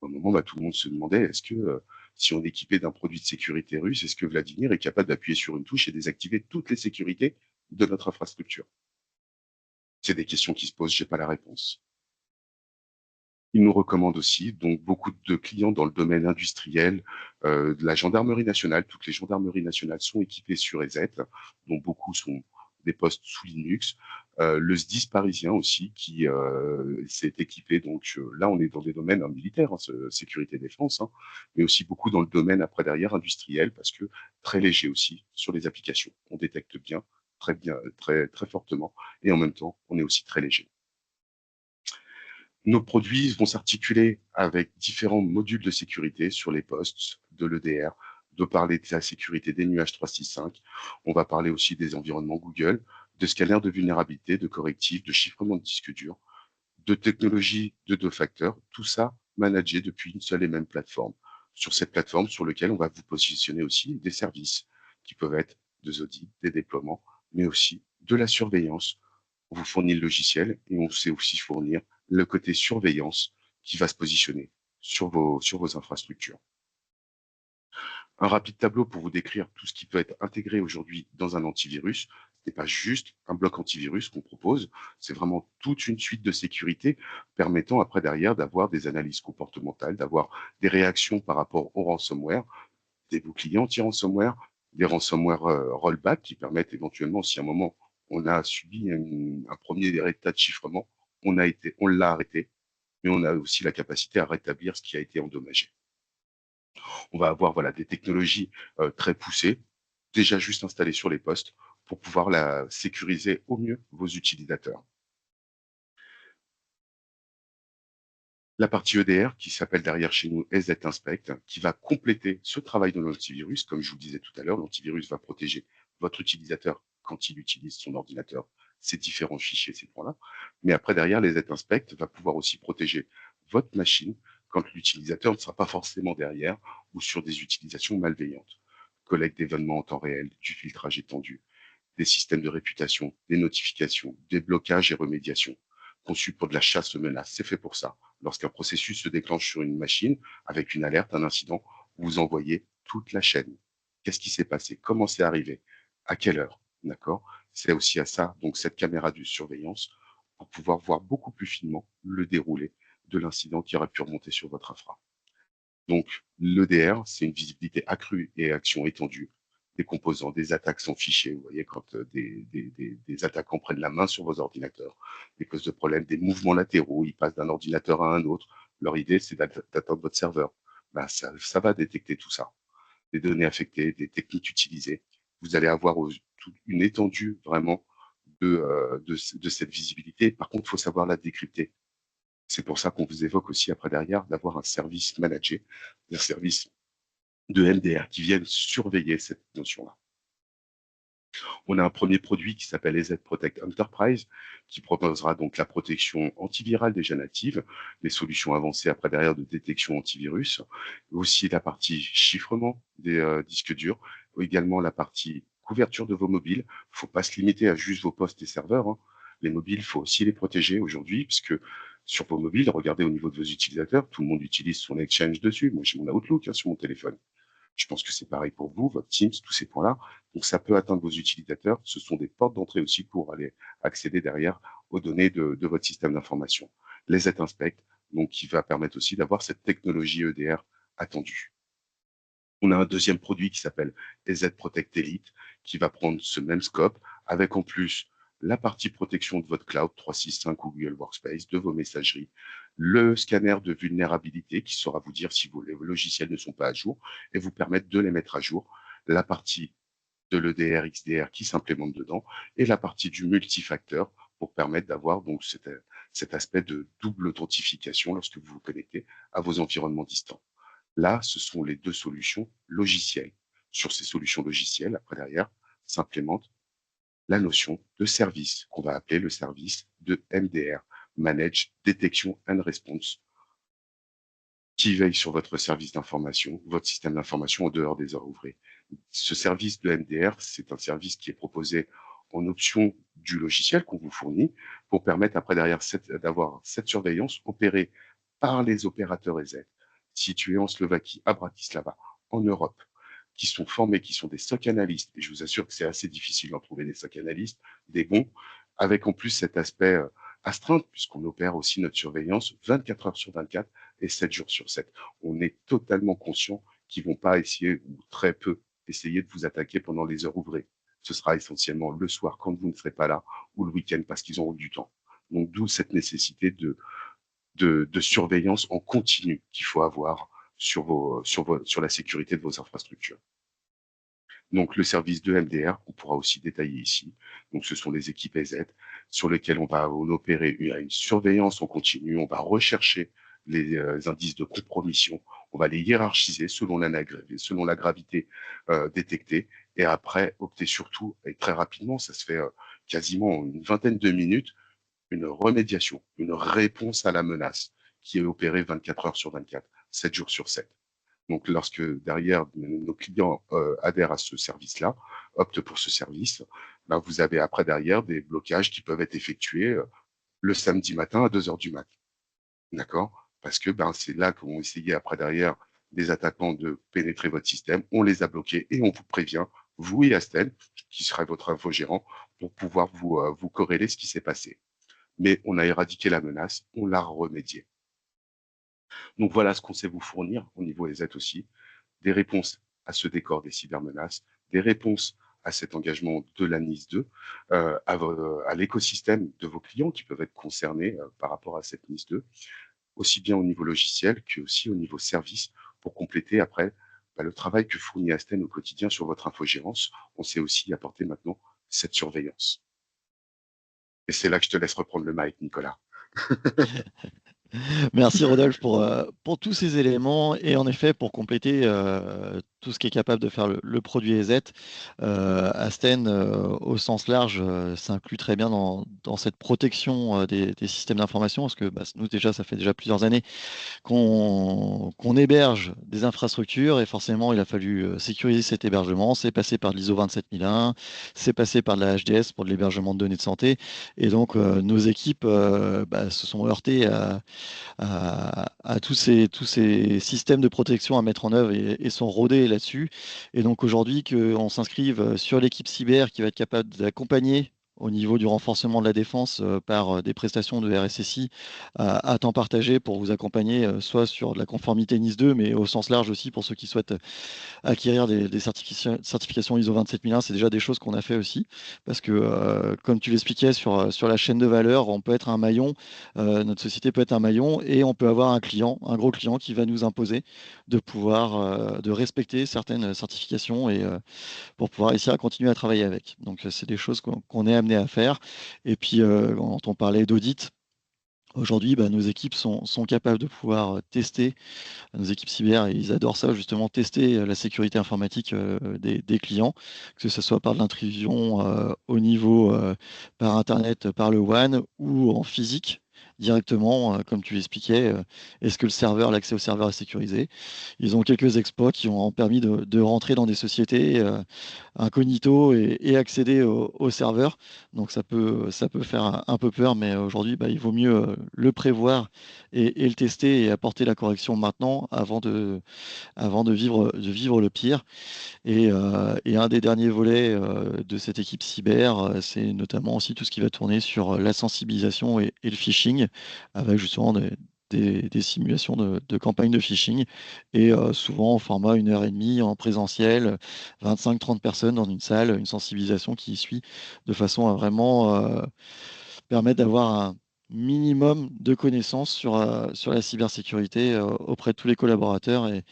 Au moment, bah, tout le monde se demandait, est-ce que si on est équipé d'un produit de sécurité russe, est-ce que Vladimir est capable d'appuyer sur une touche et désactiver toutes les sécurités de notre infrastructure? C'est des questions qui se posent, j'ai pas la réponse. Il nous recommande aussi, donc beaucoup de clients dans le domaine industriel, de la gendarmerie nationale. Toutes les gendarmeries nationales sont équipées sur EZ, dont beaucoup sont des postes sous Linux. Le SDIS parisien aussi, qui s'est équipé. Donc là, on est dans des domaines militaires, sécurité défense, hein, mais aussi beaucoup dans le domaine après derrière industriel, parce que très léger aussi sur les applications. On détecte bien, très fortement, et en même temps, on est aussi très léger. Nos produits vont s'articuler avec différents modules de sécurité sur les postes de l'EDR, de parler de la sécurité des nuages 365. On va parler aussi des environnements Google, de scanners de vulnérabilité, de correctifs, de chiffrement de disques durs, de technologies de 2 facteurs, tout ça managé depuis une seule et même plateforme. Sur cette plateforme sur laquelle on va vous positionner aussi des services qui peuvent être des audits, des déploiements, mais aussi de la surveillance. On vous fournit le logiciel et on sait aussi fournir le côté surveillance qui va se positionner sur vos infrastructures. Un rapide tableau pour vous décrire tout ce qui peut être intégré aujourd'hui dans un antivirus. Ce n'est pas juste un bloc antivirus qu'on propose, c'est vraiment toute une suite de sécurité permettant après derrière d'avoir des analyses comportementales, d'avoir des réactions par rapport au ransomware, des boucliers anti-ransomware, des ransomware rollback qui permettent éventuellement, si à un moment on a subi un premier état de chiffrement, on l'a arrêté, mais on a aussi la capacité à rétablir ce qui a été endommagé. On va avoir voilà, des technologies très poussées, déjà juste installées sur les postes, pour pouvoir la sécuriser au mieux vos utilisateurs. La partie EDR, qui s'appelle derrière chez nous EZ Inspect, qui va compléter ce travail de l'antivirus. Comme je vous le disais tout à l'heure, l'antivirus va protéger votre utilisateur quand il utilise son ordinateur, ses différents fichiers, ces points-là. Mais après, derrière, les EZ Inspect va pouvoir aussi protéger votre machine quand l'utilisateur ne sera pas forcément derrière ou sur des utilisations malveillantes. Collecte d'événements en temps réel, du filtrage étendu, des systèmes de réputation, des notifications, des blocages et remédiations. Conçu pour de la chasse aux menaces, c'est fait pour ça. Lorsqu'un processus se déclenche sur une machine, avec une alerte, un incident, vous envoyez toute la chaîne. Qu'est-ce qui s'est passé? Comment c'est arrivé? À quelle heure? D'accord? C'est aussi à ça, donc cette caméra de surveillance, pour pouvoir voir beaucoup plus finement le déroulé de l'incident qui aurait pu remonter sur votre infra. Donc, l'EDR, c'est une visibilité accrue et action étendue des composants, des attaques sans fichier. Vous voyez, quand des attaquants prennent la main sur vos ordinateurs, des causes de problèmes, des mouvements latéraux, ils passent d'un ordinateur à un autre. Leur idée, c'est d'atteindre votre serveur. Ben, ça va détecter tout ça. Des données affectées, des techniques utilisées. Vous allez avoir une étendue vraiment de cette visibilité. Par contre, il faut savoir la décrypter. C'est pour ça qu'on vous évoque aussi après derrière d'avoir un service managé, un service de MDR qui viennent surveiller cette notion-là. On a un premier produit qui s'appelle EZ Protect Enterprise, qui proposera donc la protection antivirale déjà native, les solutions avancées après derrière de détection antivirus, aussi la partie chiffrement des disques durs, ou également la partie couverture de vos mobiles. Il ne faut pas se limiter à juste vos postes et serveurs, hein. Les mobiles, il faut aussi les protéger aujourd'hui, puisque sur vos mobiles, regardez au niveau de vos utilisateurs, tout le monde utilise son Exchange dessus. Moi, j'ai mon Outlook sur mon téléphone. Je pense que c'est pareil pour vous, votre Teams, tous ces points-là. Donc, ça peut atteindre vos utilisateurs. Ce sont des portes d'entrée aussi pour aller accéder derrière aux données de votre système d'information. Les Z-Inspect, donc, qui va permettre aussi d'avoir cette technologie EDR attendue. On a un deuxième produit qui s'appelle EZ Protect Elite, qui va prendre ce même scope, avec en plus la partie protection de votre cloud 365 ou Google Workspace, de vos messageries, le scanner de vulnérabilité qui saura vous dire si vos logiciels ne sont pas à jour et vous permettre de les mettre à jour, la partie de l'EDR, XDR qui s'implémente dedans et la partie du multifacteur pour permettre d'avoir donc cet aspect de double authentification lorsque vous vous connectez à vos environnements distants. Là, ce sont les deux solutions logicielles. Sur ces solutions logicielles, après derrière, s'implémente la notion de service, qu'on va appeler le service de MDR, Manage Detection and Response, qui veille sur votre service d'information, votre système d'information en dehors des heures ouvrées. Ce service de MDR, c'est un service qui est proposé en option du logiciel qu'on vous fournit pour permettre après derrière d'avoir cette surveillance opérée par les opérateurs EZ situés en Slovaquie, à Bratislava, en Europe, qui sont formés, qui sont des SOC analystes. Et je vous assure que c'est assez difficile d'en trouver des SOC analystes, des bons, avec en plus cet aspect astreinte, puisqu'on opère aussi notre surveillance 24 heures sur 24 et 7 jours sur 7. On est totalement conscient qu'ils vont pas essayer, ou très peu, essayer de vous attaquer pendant les heures ouvrées. Ce sera essentiellement le soir quand vous ne serez pas là, ou le week-end parce qu'ils auront du temps. Donc d'où cette nécessité de surveillance en continu qu'il faut avoir sur la sécurité de vos infrastructures. Donc le service de MDR, qu'on pourra aussi détailler ici. Donc ce sont les équipes EZ sur lesquelles on va opérer une surveillance en continu. On va rechercher les indices de compromission. On va les hiérarchiser selon la gravité détectée. Et après, opter surtout, et très rapidement, ça se fait quasiment en une vingtaine de minutes, une remédiation, une réponse à la menace qui est opérée 24 heures sur 24, 7 jours sur 7. Donc, lorsque derrière nos clients adhèrent à ce service-là, optent pour ce service, ben, vous avez après derrière des blocages qui peuvent être effectués le samedi matin à 2 heures du mat. D'accord? Parce que ben, c'est là qu'on essayait après derrière des attaquants de pénétrer votre système. On les a bloqués et on vous prévient, vous et Astel, qui serait votre infogérant, pour pouvoir vous corréler ce qui s'est passé. Mais on a éradiqué la menace, on l'a remédié. Donc voilà ce qu'on sait vous fournir au niveau EZ aussi, des réponses à ce décor des cybermenaces, des réponses à cet engagement de la NIS 2, à l'écosystème de vos clients qui peuvent être concernés par rapport à cette NIS 2, aussi bien au niveau logiciel que aussi au niveau service, pour compléter après le travail que fournit Asten au quotidien sur votre infogérance. On sait aussi apporter maintenant cette surveillance. Et c'est là que je te laisse reprendre le mic, Nicolas. Merci Rodolphe pour tous ces éléments et en effet pour compléter tout ce qui est capable de faire le produit EZ. Asten, au sens large, s'inclut très bien dans cette protection des systèmes d'information parce que nous déjà, ça fait déjà plusieurs années qu'on héberge des infrastructures et forcément, il a fallu sécuriser cet hébergement. C'est passé par l'ISO 27001, c'est passé par de la HDS pour de l'hébergement de données de santé. Et donc, nos équipes se sont heurtées à tous ces systèmes de protection à mettre en œuvre et sont rodés là-dessus. Et donc, aujourd'hui, qu'on s'inscrive sur l'équipe cyber qui va être capable d'accompagner au niveau du renforcement de la défense par des prestations de RSSI à temps partagé pour vous accompagner soit sur de la conformité NIS 2, mais au sens large aussi pour ceux qui souhaitent acquérir des certifications ISO 27001. C'est déjà des choses qu'on a fait aussi, parce que comme tu l'expliquais sur la chaîne de valeur, on peut être un maillon, notre société peut être un maillon, et on peut avoir un client, un gros client qui va nous imposer de pouvoir de respecter certaines certifications et pour pouvoir réussir à continuer à travailler avec. Donc, c'est des choses qu'on est amené à faire. Et puis, quand on parlait d'audit, aujourd'hui, nos équipes sont capables de pouvoir tester, nos équipes cyber, et ils adorent ça, justement, tester la sécurité informatique des clients, que ce soit par de l'intrusion au niveau par Internet, par le WAN ou en physique directement, comme tu l'expliquais. Est-ce que l'accès au serveur est sécurisé? Ils ont quelques exploits qui ont permis de rentrer dans des sociétés incognito et accéder au serveur. Donc ça peut faire un peu peur, mais aujourd'hui, il vaut mieux le prévoir et le tester et apporter la correction maintenant avant de vivre le pire. Et un des derniers volets de cette équipe cyber, c'est notamment aussi tout ce qui va tourner sur la sensibilisation et le phishing, avec justement des simulations de campagnes de phishing, et souvent au format 1 heure et demie en présentiel, 25-30 personnes dans une salle, une sensibilisation qui suit de façon à vraiment permettre d'avoir un minimum de connaissances sur la cybersécurité auprès de tous les collaborateurs et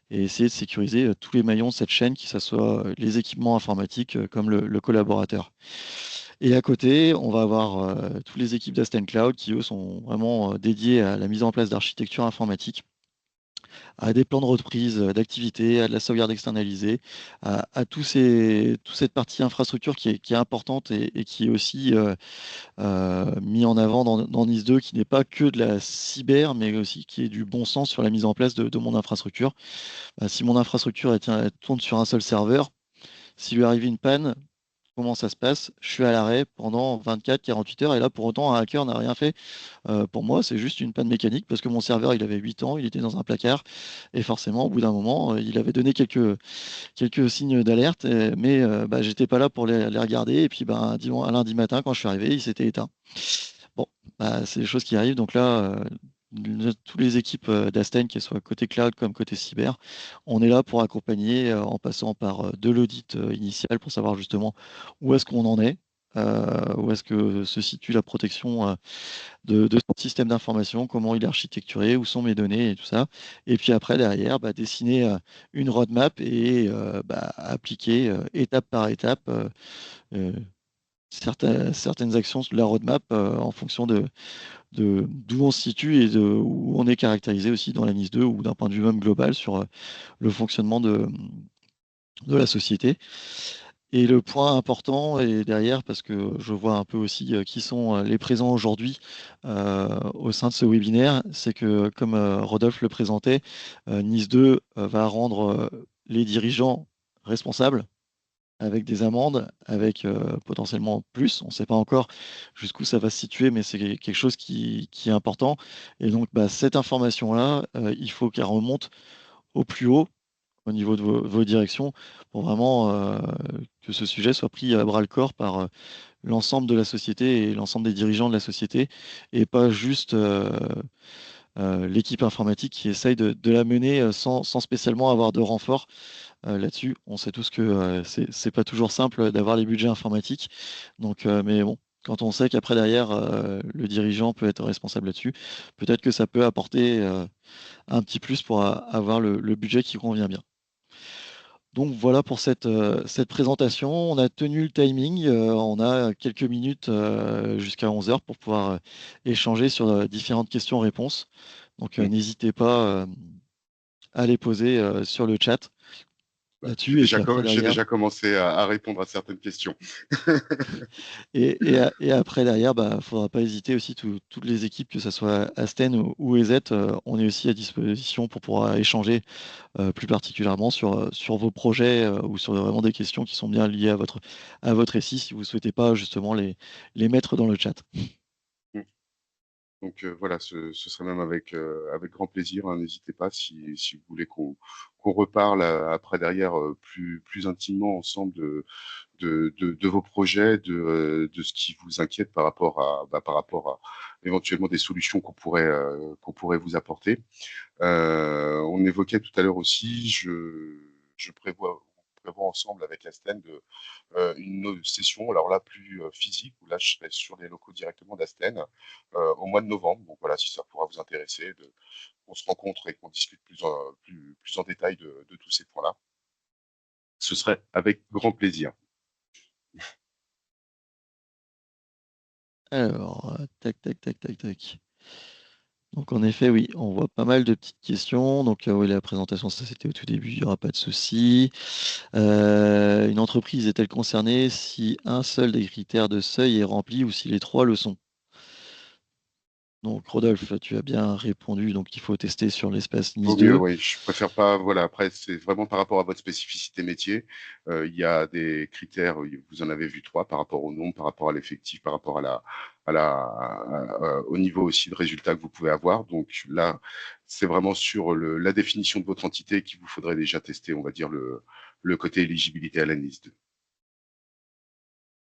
essayer de sécuriser tous les maillons de cette chaîne, que ce soit les équipements informatiques comme le collaborateur. Et à côté, on va avoir toutes les équipes d'Asten Cloud qui, eux, sont vraiment dédiées à la mise en place d'architecture informatique, à des plans de reprise d'activité, à de la sauvegarde externalisée, toute cette partie infrastructure qui est importante et qui est aussi mis en avant dans NIS 2, qui n'est pas que de la cyber, mais aussi qui est du bon sens sur la mise en place de mon infrastructure. Si mon infrastructure elle tourne sur un seul serveur, s'il lui arrive une panne, comment ça se passe? Je suis à l'arrêt pendant 24-48 heures et là, pour autant, un hacker n'a rien fait. Pour moi, c'est juste une panne mécanique parce que mon serveur, il avait 8 ans, il était dans un placard et forcément, au bout d'un moment, il avait donné quelques signes d'alerte, mais j'étais pas là pour les regarder. Et puis, un lundi matin, quand je suis arrivé, il s'était éteint. Bon, c'est des choses qui arrivent. Donc là, toutes les équipes d'Asten, qu'elles soient côté cloud comme côté cyber, on est là pour accompagner en passant par de l'audit initial pour savoir justement où est-ce qu'on en est, où est-ce que se situe la protection de son système d'information, comment il est architecturé, où sont mes données et tout ça. Et puis après, derrière, dessiner une roadmap et appliquer étape par étape euh, certaines actions de la roadmap en fonction de d'où on se situe et de où on est caractérisé aussi dans la NIS 2 ou d'un point de vue même global sur le fonctionnement de la société. Et le point important est derrière, parce que je vois un peu aussi qui sont les présents aujourd'hui au sein de ce webinaire, c'est que comme Rodolphe le présentait, NIS 2 va rendre les dirigeants responsables avec des amendes, avec potentiellement plus. On ne sait pas encore jusqu'où ça va se situer, mais c'est quelque chose qui est important. Et donc, cette information-là, il faut qu'elle remonte au plus haut, au niveau de vos directions, pour vraiment que ce sujet soit pris à bras-le-corps par l'ensemble de la société et l'ensemble des dirigeants de la société, et pas juste l'équipe informatique qui essaye de la mener sans spécialement avoir de renfort là-dessus. On sait tous que c'est pas toujours simple d'avoir les budgets informatiques. Donc, mais bon, quand on sait qu'après derrière, le dirigeant peut être responsable là-dessus, peut-être que ça peut apporter un petit plus pour avoir le budget qui convient bien. Donc voilà pour cette présentation. On a tenu le timing. On a quelques minutes jusqu'à 11 heures pour pouvoir échanger sur différentes questions-réponses. Donc Mm. n'hésitez pas à les poser sur le chat Bah, là-dessus. Et puis après j'ai derrière, déjà commencé à répondre à certaines questions. et après derrière, bah, faudra pas hésiter aussi toutes les équipes, que ce soit Asten ou EZ, on est aussi à disposition pour pouvoir échanger plus particulièrement sur vos projets ou sur vraiment des questions qui sont bien liées à votre récit, si vous ne souhaitez pas justement les mettre dans le chat. Mm. Donc voilà, ce serait même avec grand plaisir, hein. N'hésitez pas si vous voulez qu'on reparle après derrière plus intimement ensemble de vos projets, de ce qui vous inquiète par rapport à éventuellement des solutions qu'on pourrait vous apporter. On évoquait tout à l'heure aussi, je prévois on prévoit ensemble avec la STEN une autre session, alors là plus physique, où là je serai sur les locaux directement d'Asten au mois de novembre. Donc voilà, si ça pourra vous intéresser, qu'on se rencontre et qu'on discute plus en détail de tous ces points-là, ce serait avec grand plaisir. Alors, tac, tac, tac, tac, tac. Donc en effet, oui, on voit pas mal de petites questions. Donc oui, la présentation, ça c'était au tout début, il n'y aura pas de souci. Une entreprise est-elle concernée si un seul des critères de seuil est rempli ou si les trois le sont? Donc Rodolphe, tu as bien répondu, donc il faut tester sur l'espace Vaut NIS mieux, 2. oui. Je préfère pas. Voilà. Après, c'est vraiment par rapport à votre spécificité métier. Il y a des critères. Vous en avez vu trois par rapport au nombre, par rapport à l'effectif, par rapport au niveau aussi de résultats que vous pouvez avoir. Donc là, c'est vraiment sur la définition de votre entité qu'il vous faudrait déjà tester, on va dire le côté éligibilité à la NIS 2.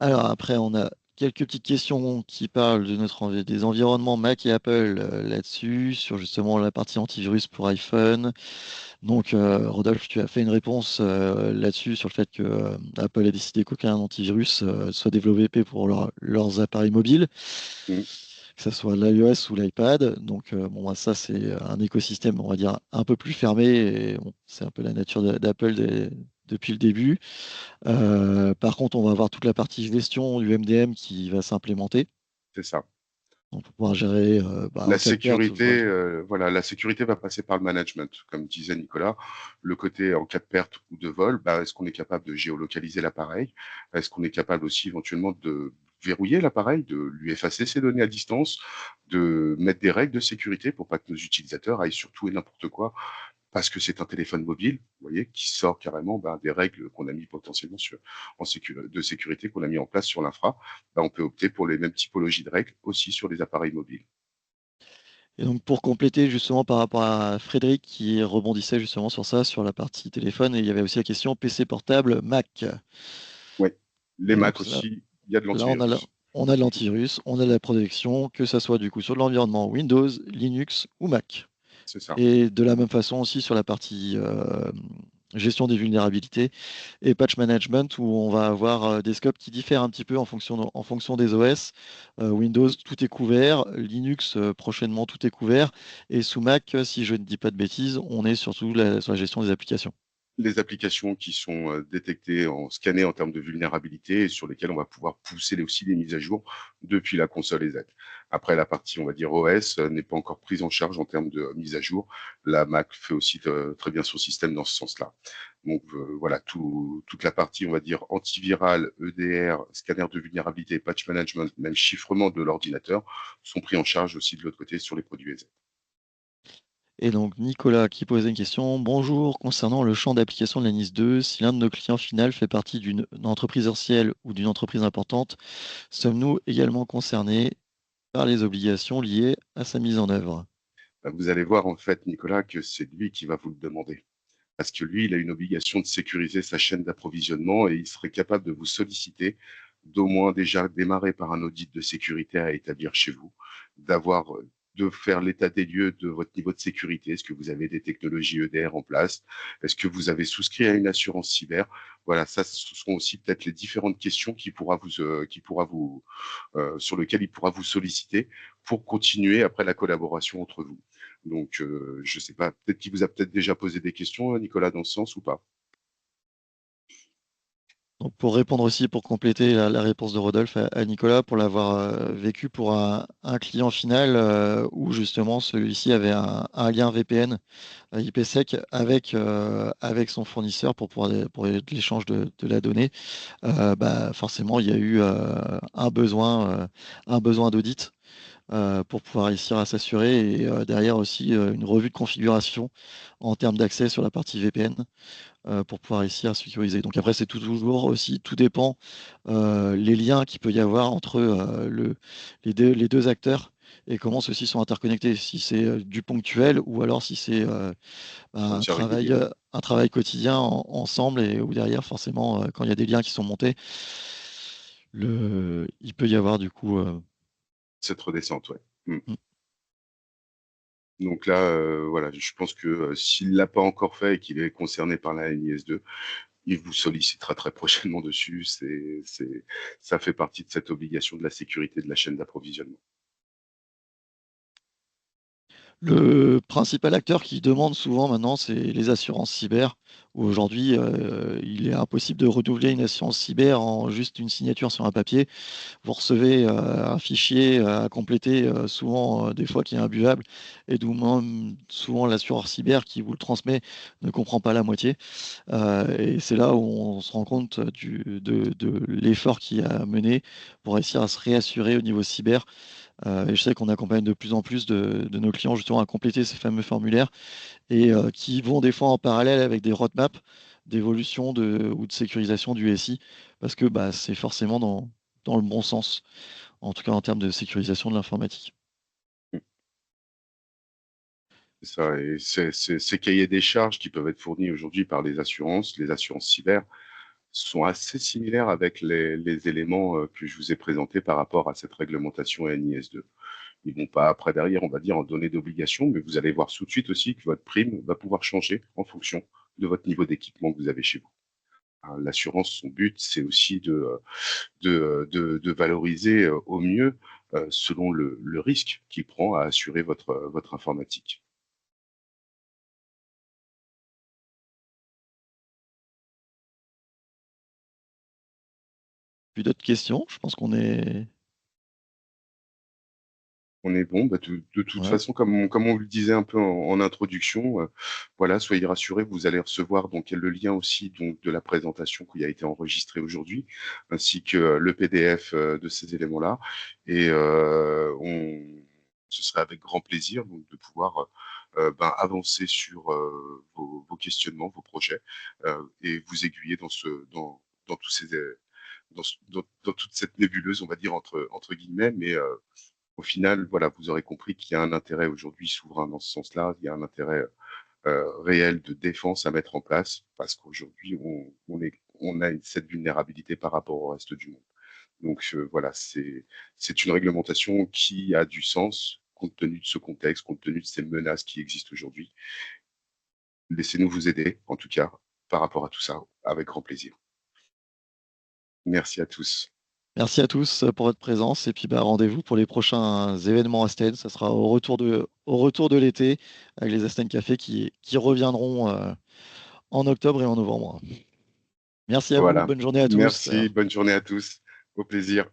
Alors après, on a quelques petites questions qui parlent des environnements Mac et Apple là-dessus, sur justement la partie antivirus pour iPhone. Donc, Rodolphe, tu as fait une réponse là-dessus sur le fait que Apple a décidé qu'aucun antivirus soit développé pour leurs appareils mobiles, Mm, que ce soit l'iOS ou l'iPad. Donc, bon, bah, ça, c'est un écosystème, on va dire, un peu plus fermé. Et bon, c'est un peu la nature d'Apple depuis le début. Par contre, on va avoir toute la partie gestion du MDM qui va s'implémenter. c'est ça. Donc, pour pouvoir gérer La en cas de perte. sécurité, voilà, la sécurité va passer par le management, comme disait Nicolas. Le côté en cas de perte ou de vol, bah, est-ce qu'on est capable de géolocaliser l'appareil? Est-ce qu'on est capable aussi éventuellement de verrouiller l'appareil, de lui effacer ses données à distance, de mettre des règles de sécurité pour pas que nos utilisateurs aillent sur tout et n'importe quoi parce que c'est un téléphone mobile, vous voyez, qui sort carrément des règles qu'on a mis potentiellement de sécurité qu'on a mis en place sur l'infra. On peut opter pour les mêmes typologies de règles aussi sur les appareils mobiles. Et donc, pour compléter justement par rapport à Frédéric qui rebondissait justement sur ça, sur la partie téléphone, et il y avait aussi la question PC portable Mac. Oui, les Et Mac donc aussi, il y a de là, l'antivirus. on a de l'antivirus, on a de la protection, que ça soit du coup sur l'environnement Windows, Linux ou Mac. C'est ça. Et de la même façon aussi sur la partie gestion des vulnérabilités et patch management où on va avoir des scopes qui diffèrent un petit peu en fonction des OS. Windows, tout est couvert. Linux, prochainement, tout est couvert. Et sous Mac, si je ne dis pas de bêtises, on est surtout sur la gestion des applications. Les applications qui sont détectées, scannées en termes de vulnérabilité et sur lesquelles on va pouvoir pousser aussi les mises à jour depuis la console EZ. Après, la partie, on va dire, OS n'est pas encore prise en charge en termes de mise à jour. La Mac fait aussi très bien son système dans ce sens-là. Donc voilà, toute la partie, on va dire, antivirale, EDR, scanner de vulnérabilité, patch management, même chiffrement de l'ordinateur sont pris en charge aussi de l'autre côté sur les produits EZ. Et donc Nicolas qui posait une question. Bonjour, concernant le champ d'application de la NIS 2, si l'un de nos clients final fait partie d'une entreprise ancienne ou d'une entreprise importante, sommes-nous également concernés par les obligations liées à sa mise en œuvre? Vous allez voir en fait, Nicolas, que c'est lui qui va vous le demander. Parce que lui, il a une obligation de sécuriser sa chaîne d'approvisionnement et il serait capable de vous solliciter d'au moins déjà démarrer par un audit de sécurité à établir chez vous, d'avoir de faire l'état des lieux de votre niveau de sécurité. Est-ce que vous avez des technologies EDR en place? Est-ce que vous avez souscrit à une assurance cyber? Voilà, ça, ce seront aussi peut-être les différentes questions sur lesquelles il pourra vous solliciter pour continuer après la collaboration entre vous. Donc, je sais pas, peut-être qu'il vous a peut-être déjà posé des questions, Nicolas, dans ce sens ou pas? Donc pour répondre aussi, pour compléter la réponse de Rodolphe à Nicolas, pour l'avoir vécu pour un client final où justement celui-ci avait un lien VPN IPsec avec son fournisseur pour l'échange de la donnée, bah, forcément il y a eu un besoin d'audit pour pouvoir réussir à s'assurer et derrière aussi une revue de configuration en termes d'accès sur la partie VPN pour pouvoir réussir à sécuriser. Donc après, c'est toujours aussi, tout dépend les liens qu'il peut y avoir entre les deux acteurs et comment ceux-ci sont interconnectés. Si c'est du ponctuel ou alors si c'est Entier régulier, ouais. un travail quotidien ensemble et où derrière, forcément, quand il y a des liens qui sont montés, il peut y avoir du coup. Cette redescente, ouais. Mm. Mm. Donc là, voilà, je pense que s'il l'a pas encore fait et qu'il est concerné par la NIS2, il vous sollicitera très prochainement dessus. Ça fait partie de cette obligation de la sécurité de la chaîne d'approvisionnement. Le principal acteur qui demande souvent maintenant, c'est les assurances cyber, où aujourd'hui, il est impossible de renouveler une assurance cyber en juste une signature sur un papier. Vous recevez un fichier à compléter, souvent des fois qui est imbuvable, et d'où même souvent l'assureur cyber qui vous le transmet ne comprend pas la moitié. Et c'est là où on se rend compte de l'effort qui a mené pour réussir à se réassurer au niveau cyber. Et je sais qu'on accompagne de plus en plus de nos clients justement à compléter ces fameux formulaires et qui vont des fois en parallèle avec des roadmaps d'évolution ou de sécurisation du SI parce que bah, c'est forcément dans le bon sens, en tout cas en termes de sécurisation de l'informatique. C'est ça, et ces cahiers des charges qui peuvent être fournis aujourd'hui par les assurances cyber, sont assez similaires avec les éléments que je vous ai présentés par rapport à cette réglementation NIS2. Ils vont pas après derrière, on va dire, en donner d'obligation, mais vous allez voir tout de suite aussi que votre prime va pouvoir changer en fonction de votre niveau d'équipement que vous avez chez vous. Hein, l'assurance, son but, c'est aussi de valoriser au mieux selon le risque qu'il prend à assurer votre informatique. Puis d'autres questions, je pense qu'on est... On est bon. Bah, de toute Ouais. façon, comme on le disait un peu en introduction, voilà, soyez rassurés, vous allez recevoir donc le lien aussi donc de la présentation qui a été enregistrée aujourd'hui, ainsi que le PDF de ces éléments-là. Et ce serait avec grand plaisir donc de pouvoir avancer sur vos questionnements, vos projets, et vous aiguiller dans tous ces dans toute cette nébuleuse, on va dire entre guillemets, mais au final, voilà, vous aurez compris qu'il y a un intérêt aujourd'hui souverain dans ce sens-là. Il y a un intérêt réel de défense à mettre en place parce qu'aujourd'hui, on a cette vulnérabilité par rapport au reste du monde. Donc voilà, c'est une réglementation qui a du sens compte tenu de ce contexte, compte tenu de ces menaces qui existent aujourd'hui. Laissez-nous vous aider, en tout cas, par rapport à tout ça, avec grand plaisir. Merci à tous. Merci à tous pour votre présence et puis bah, rendez-vous pour les prochains événements Asten. Ça sera au retour de l'été avec les Asten Café qui reviendront en octobre et en novembre. Merci à vous, Voilà. bonne journée à tous. Merci, bonne journée à tous. Au plaisir.